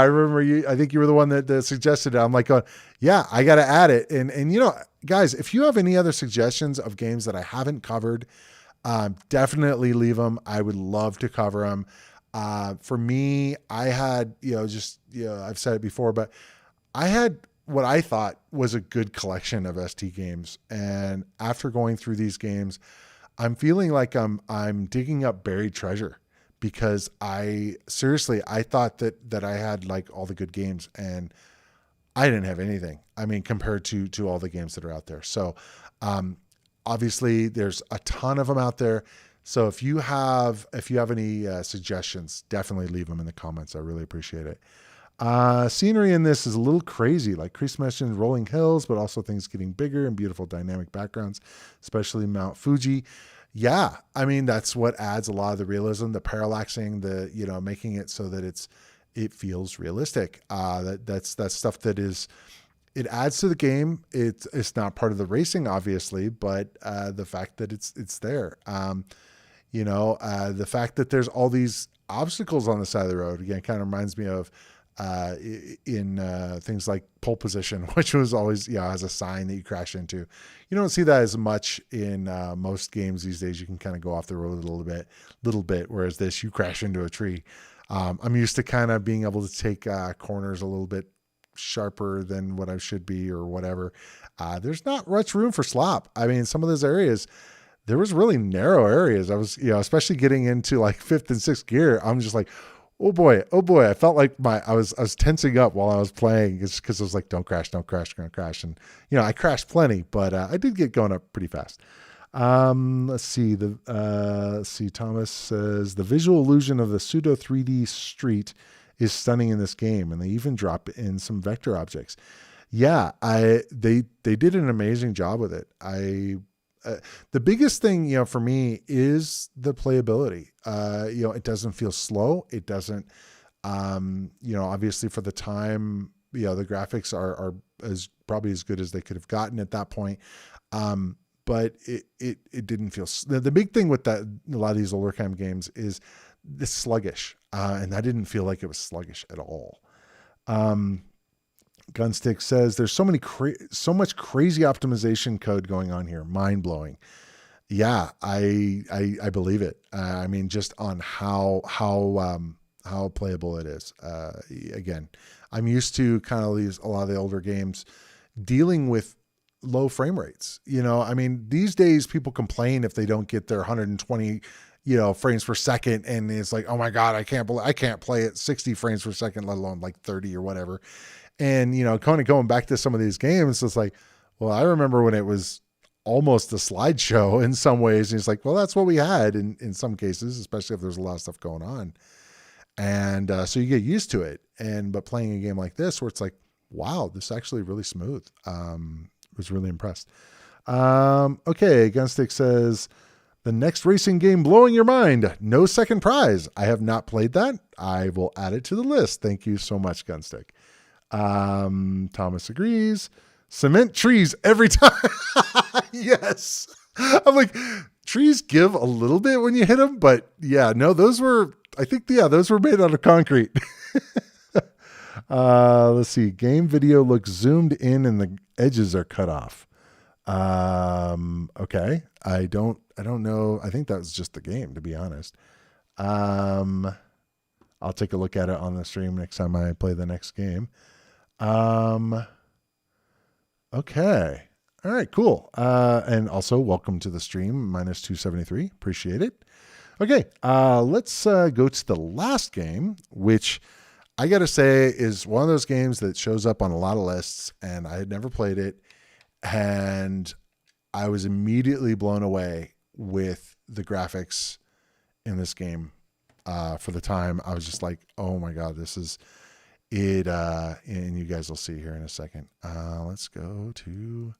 remember you. I think you were the one that suggested it. I'm like, yeah, I got to add it. And, guys, if you have any other suggestions of games that I haven't covered, definitely leave them. I would love to cover them. For me, I had, I've said it before, but I had what I thought was a good collection of ST games. And after going through these games, I'm feeling like I'm digging up buried treasure, because I thought that I had like all the good games, and I didn't have anything. I mean, compared to all the games that are out there. So, obviously there's a ton of them out there. So if you have any suggestions, definitely leave them in the comments. I really appreciate it. Scenery in this is a little crazy, like Chris mentioned, rolling hills, but also things getting bigger and beautiful dynamic backgrounds, especially Mount Fuji. Yeah. I mean, that's what adds a lot of the realism, the parallaxing, making it so that it feels realistic. That's stuff that it adds to the game. It's not part of the racing, obviously, but the fact that it's there, the fact that there's all these obstacles on the side of the road, again, kind of reminds me of in things like pole position, which was always, has a sign that you crash into. You don't see that as much in most games these days. You can kind of go off the road a little bit, whereas this, you crash into a tree. I'm used to kind of being able to take corners a little bit sharper than what I should be or whatever. There's not much room for slop. I mean, some of those areas, there was really narrow areas. I was, especially getting into like fifth and sixth gear, I'm just like, oh boy. I felt like I was tensing up while I was playing. It's because I was like, don't crash. And, I crashed plenty, but I did get going up pretty fast. Let's see. Thomas says the visual illusion of the pseudo 3D street is stunning in this game, and they even drop in some vector objects. Yeah, they did an amazing job with it. The biggest thing, for me is the playability. It doesn't feel slow. It doesn't, obviously for the time, the graphics are probably as good as they could have gotten at that point. But it didn't feel, the big thing with that, a lot of these older kind of games is the sluggish. And I didn't feel like it was sluggish at all. Gunstick says there's so much crazy optimization code going on here. Mind blowing. Yeah, I believe it. I mean, just on how playable it is. Again, I'm used to kind of a lot of the older games dealing with low frame rates. I mean, these days people complain if they don't get their 120, frames per second. And it's like, oh my God, I can't play at 60 frames per second, let alone like 30 or whatever. And, kind of going back to some of these games, it's like, well, I remember when it was almost a slideshow in some ways. And it's like, well, that's what we had in some cases, especially if there's a lot of stuff going on. And so you get used to it. But playing a game like this where it's like, wow, this is actually really smooth. Was really impressed. Okay. Gunstick says the next racing game blowing your mind. No second prize. I have not played that. I will add it to the list. Thank you so much, Gunstick. Thomas agrees. Cement trees every time. Yes. I'm like, trees give a little bit when you hit them, but yeah, no, those were made out of concrete. Let's see. Game video looks zoomed in and the edges are cut off. Okay. I don't know. I think that was just the game, to be honest. I'll take a look at it on the stream next time I play the next game. Okay. All right, cool. And also welcome to the stream, -273. Appreciate it. Okay, let's go to the last game, which I got to say is one of those games that shows up on a lot of lists, and I had never played it. And I was immediately blown away with the graphics in this game. For the time, I was just like, oh my God, this is it. And you guys will see here in a second. Let's go to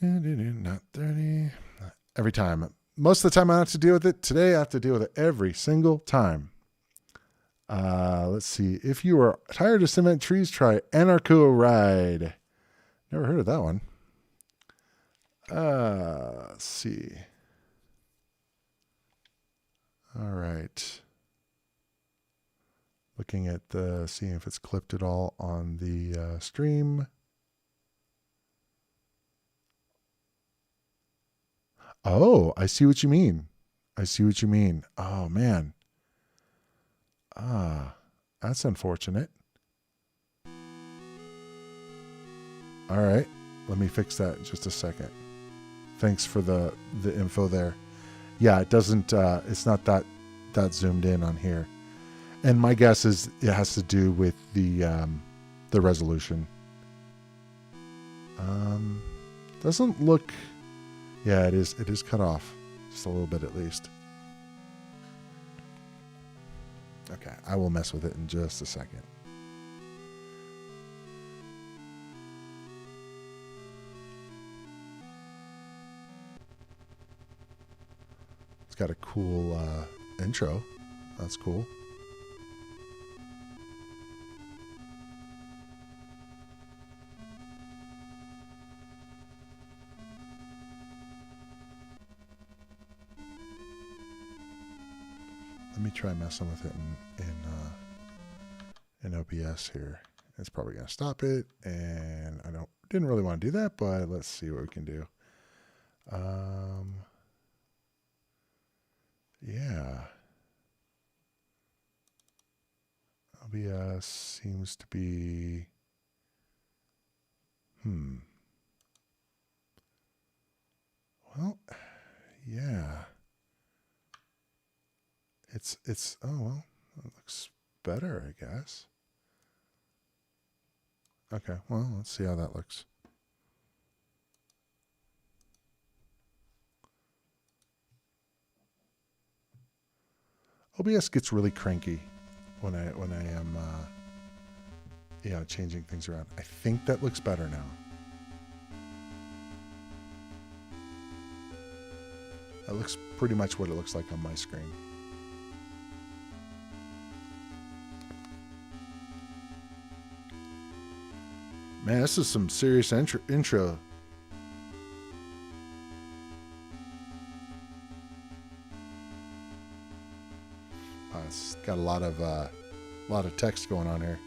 not 30. Every time. Most of the time I have to deal with it. Today I have to deal with it every single time. Let's see. If you are tired of cement trees, try Anarcho Ride. Never heard of that one. Let's see. All right. Looking at seeing if it's clipped at all on the stream. Oh, I see what you mean. I see what you mean. Oh, man. That's unfortunate. All right. Let me fix that in just a second. Thanks for the info there. Yeah, it doesn't, it's not that zoomed in on here. And my guess is it has to do with the resolution. Doesn't look, yeah, it is cut off just a little bit at least. Okay, I will mess with it in just a second. It's got a cool intro. That's cool. Let me try messing with it in OBS here. It's probably going to stop it, and I didn't really want to do that, but let's see what we can do. Yeah. OBS seems to be, well, yeah. It's oh well, it looks better, I guess. Okay, well, let's see how that looks. OBS gets really cranky when I am changing things around. I think that looks better now. That looks pretty much what it looks like on my screen. Man, this is some serious intro. It's got a lot of text going on here.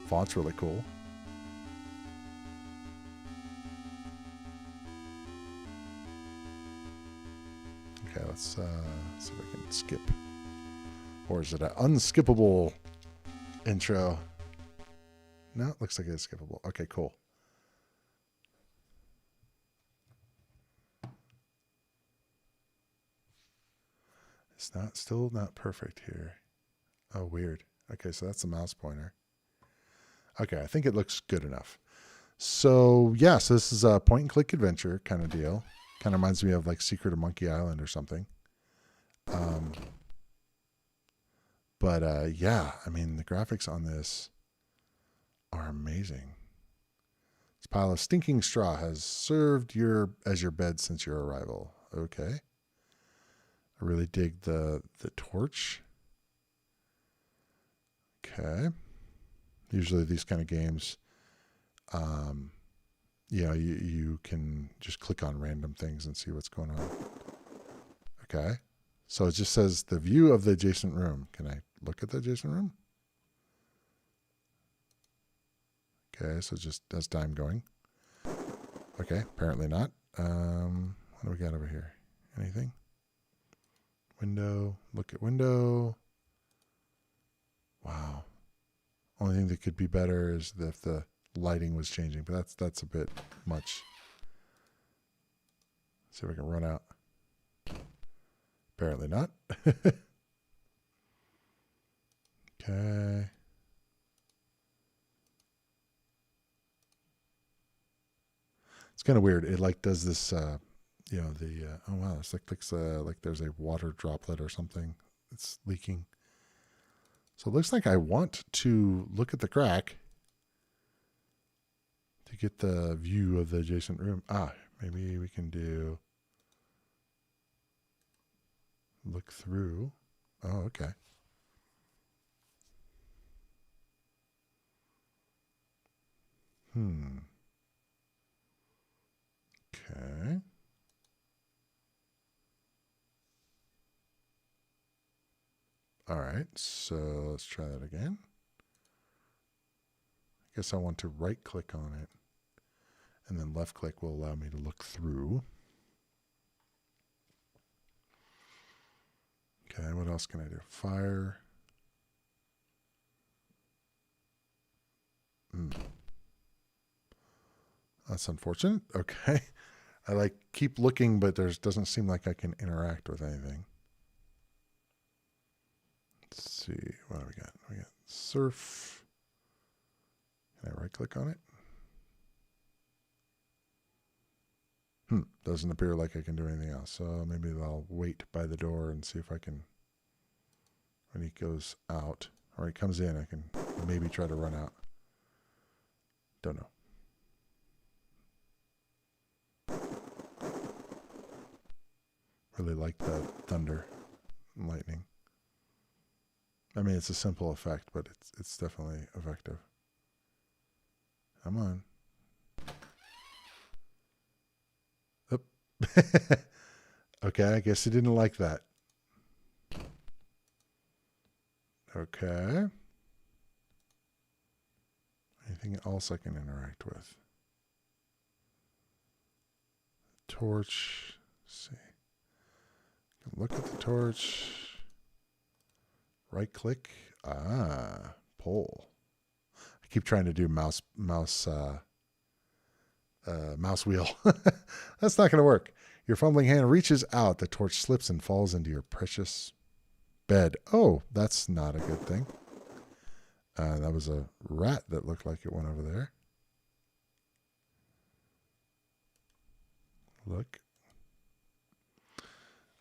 Font's really cool. Okay, let's see if I can skip. Or is it an unskippable intro? No, it looks like it's skippable. Okay, cool. It's still not perfect here. Oh, weird. Okay, so that's the mouse pointer. Okay, I think it looks good enough. So, yeah, so this is a point and click adventure kind of deal. Kind of reminds me of like Secret of Monkey Island or something. But yeah, I mean, the graphics on this are amazing. This pile of stinking straw has served as your bed since your arrival. Okay. I really dig the torch. Okay. Usually these kind of games, you can just click on random things and see what's going on. Okay. So it just says the view of the adjacent room. Can I look at the adjacent room? Okay, so just has time going. Okay, apparently not. What do we got over here? Anything? Window. Look at window. Wow. Only thing that could be better is if the lighting was changing, but that's a bit much. See if I can run out. Apparently not. Okay. It's kind of weird. It like does this, you know, oh wow, it's like there's a water droplet or something. It's leaking. So it looks like I want to look at the crack to get the view of the adjacent room. Maybe we can do look through. Oh, okay. Okay. All right, so let's try that again. I guess I want to right click on it, and then left click will allow me to look through. Okay, what else can I do? Fire. That's unfortunate. Okay. I keep looking, but doesn't seem like I can interact with anything. Let's see. What do we got? We got surf. Can I right click on it? Doesn't appear like I can do anything else. So maybe I'll wait by the door and see if I can, when he goes out or he comes in, I can maybe try to run out. Don't know. Really like the thunder and lightning. I mean, it's a simple effect, but it's definitely effective. Come on. Oop. Okay, I guess he didn't like that. Okay. Anything else I can interact with? Torch. Let's see. Look at the torch. Right click. Pull. I keep trying to do mouse wheel. That's not going to work. Your fumbling hand reaches out. The torch slips and falls into your precious bed. Oh, that's not a good thing. That was a rat that looked like it went over there. Look.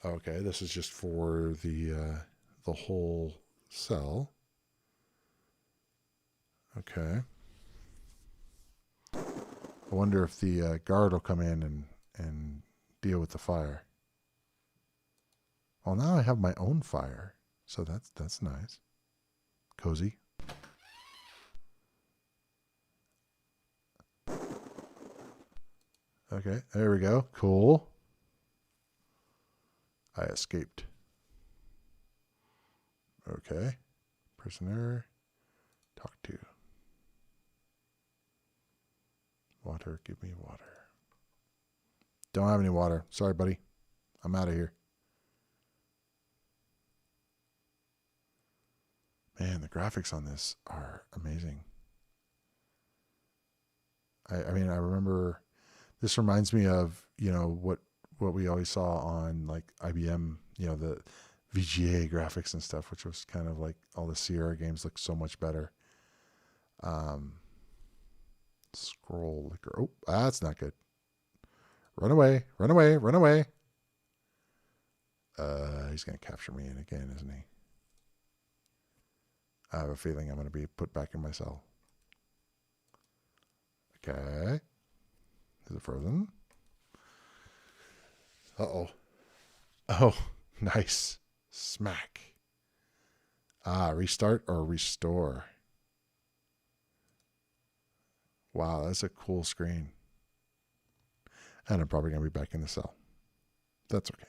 Okay, this is just for the whole cell. Okay. I wonder if the guard will come in and deal with the fire. Well, now I have my own fire, so that's nice. Cozy. Okay, there we go. Cool. I escaped. Okay. Prisoner. Talk to. Water. Give me water. Don't have any water. Sorry, buddy. I'm out of here. Man, the graphics on this are amazing. I mean, I remember this reminds me of, you know, what we always saw on like IBM, you know, the VGA graphics and stuff, which was kind of like all the Sierra games look so much better. Scroll liquor. Oh, that's not good. Run away, run away, run away. He's going to capture me in again, isn't he? I have a feeling I'm going to be put back in my cell. Okay. Is it frozen? Uh-oh. Oh, nice. Smack. Restart or restore. Wow, that's a cool screen. And I'm probably going to be back in the cell. That's okay.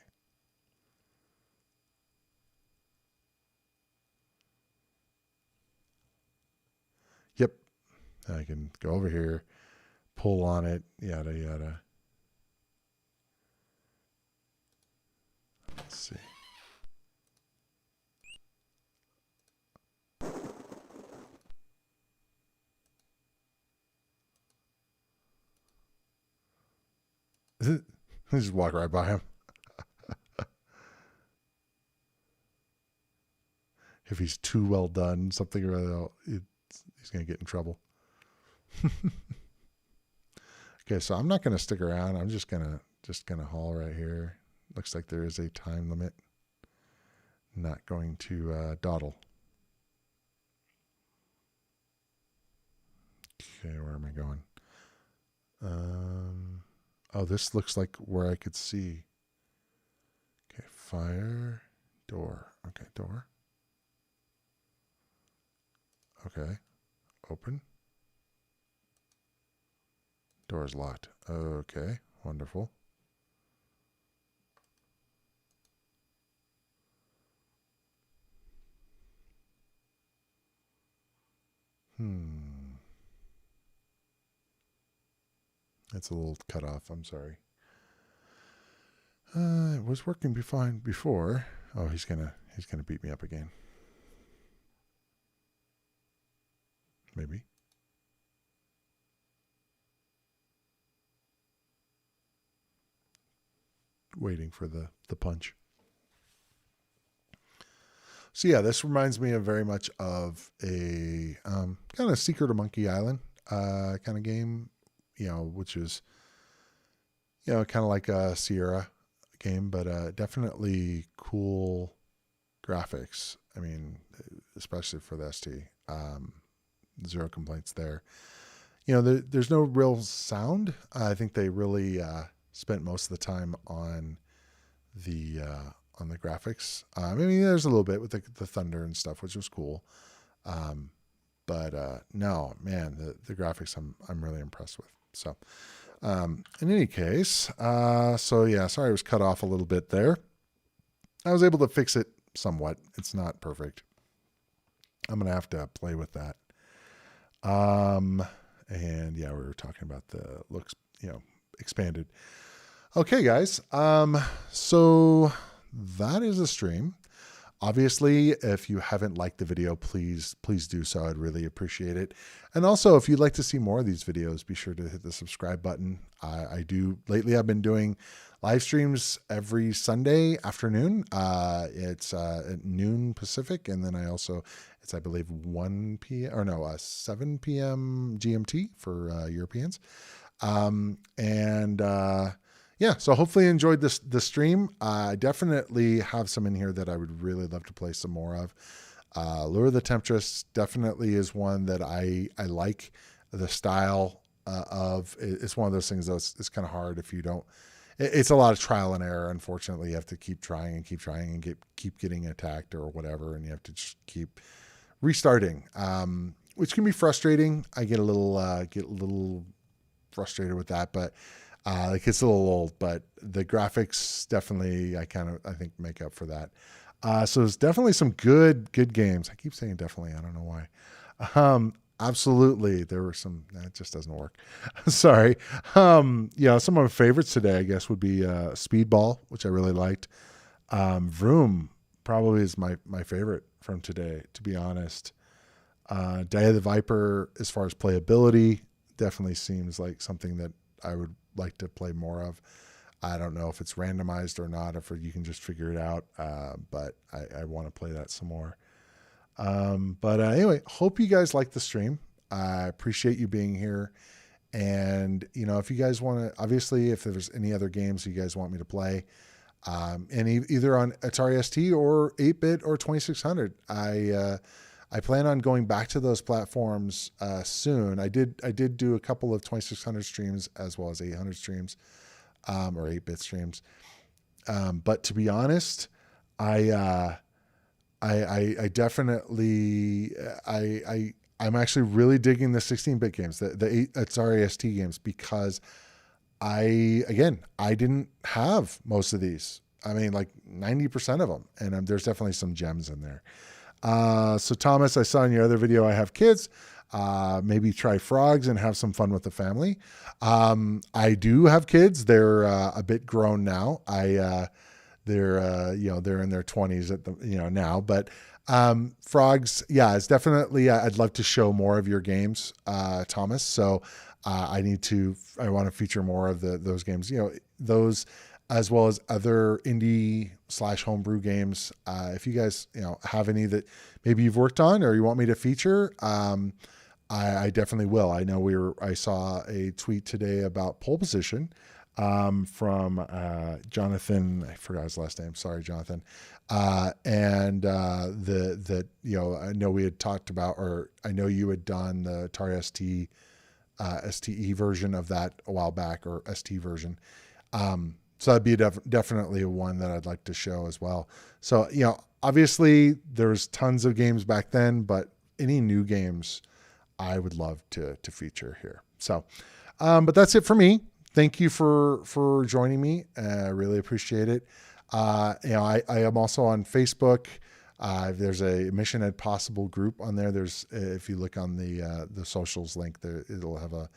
Yep. I can go over here, pull on it, yada, yada. Let's see. Just walk right by him. If he's too well done, something or other, he's going to get in trouble. Okay, so I'm not going to stick around. I'm just gonna haul right here. Looks like there is a time limit. Not going to dawdle. Okay, where am I going? Oh, this looks like where I could see. Okay, fire, door. Okay, door. Okay, open. Door is locked. Okay, wonderful. That's a little cut off. I'm sorry. It was working fine before. Oh, he's gonna beat me up again. Maybe. Waiting for the punch. So yeah, this reminds me of very much of a kind of Secret of Monkey Island kind of game, which is kind of like a Sierra game, but definitely cool graphics. I mean, especially for the ST, zero complaints there. There's no real sound. I think they really spent most of the time on the graphics. I mean, there's a little bit with the thunder and stuff, which was cool. But no, man, the graphics I'm really impressed with. So, in any case, so yeah, sorry I was cut off a little bit there. I was able to fix it somewhat. It's not perfect. I'm gonna have to play with that. And yeah, we were talking about the looks, expanded. Okay, guys. So that is a stream. Obviously, if you haven't liked the video, please do so. I'd really appreciate it. And also, if you'd like to see more of these videos, be sure to hit the subscribe button. Lately I've been doing live streams every Sunday afternoon. It's at noon Pacific, and then it's I believe 7 p.m. GMT for Europeans. Yeah, so hopefully you enjoyed the stream. I definitely have some in here that I would really love to play some more of. Lure of the Temptress definitely is one that I like the style of. It's one of those things, though, it's kind of hard if you don't. It's a lot of trial and error. Unfortunately, you have to keep trying and keep getting attacked or whatever, and you have to just keep restarting, which can be frustrating. I get a little frustrated with that, but it gets a little old. But the graphics definitely, I think make up for that. So there's definitely some good games. I keep saying definitely. I don't know why. Absolutely, there were some. That just doesn't work. Sorry. Some of my favorites today, I guess, would be Speedball, which I really liked. Vroom probably is my favorite from today, to be honest. Day of the Viper, as far as playability, definitely seems like something that I would like to play more of. I don't know if it's randomized or not, if you can just figure it out. But I want to play that some more. But anyway, hope you guys like the stream. I appreciate you being here. And, if you guys want to, obviously, if there's any other games you guys want me to play, either on Atari ST or 8-bit or 2600, I plan on going back to those platforms soon. I did do a couple of 2600 streams as well as 800 streams, or 8-bit streams. But to be honest, I definitely I'm actually really digging the 16-bit games, the Atari ST games, because I didn't have most of these. I mean, like 90% of them, and there's definitely some gems in there. So Thomas, I saw in your other video, I have kids. Maybe try frogs and have some fun with the family. I do have kids. They're a bit grown now. They're in their 20s at the now, but frogs, yeah, it's definitely. I'd love to show more of your games, Thomas. So I want to feature more of those games, those as well as other indie/homebrew games. If you guys, have any that maybe you've worked on or you want me to feature, I definitely will. I know I saw a tweet today about Pole Position from Jonathan. I forgot his last name. Sorry, Jonathan. I know we had talked about, or I know you had done the Atari ST, STE version of that a while back, or ST version. So that'd be definitely one that I'd like to show as well. So, obviously there's tons of games back then, but any new games I would love to feature here. So, but that's it for me. Thank you for joining me. I really appreciate it. I am also on Facebook. There's a Mission Ed Possible group on there. There's, if you look on the socials link there, it'll have a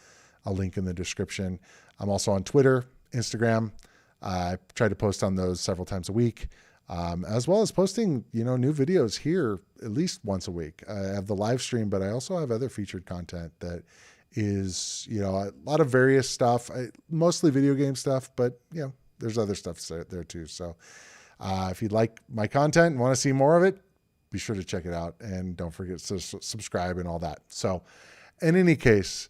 link in the description. I'm also on Twitter, Instagram. I try to post on those several times a week, as well as posting, new videos here at least once a week. I have the live stream, but I also have other featured content that is, a lot of various stuff, mostly video game stuff, but there's other stuff there too. So if you'd like my content and want to see more of it, be sure to check it out, and don't forget to subscribe and all that. So in any case,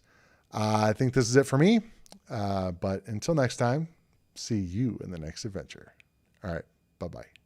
I think this is it for me. But until next time, see you in the next adventure. All right. Bye-bye.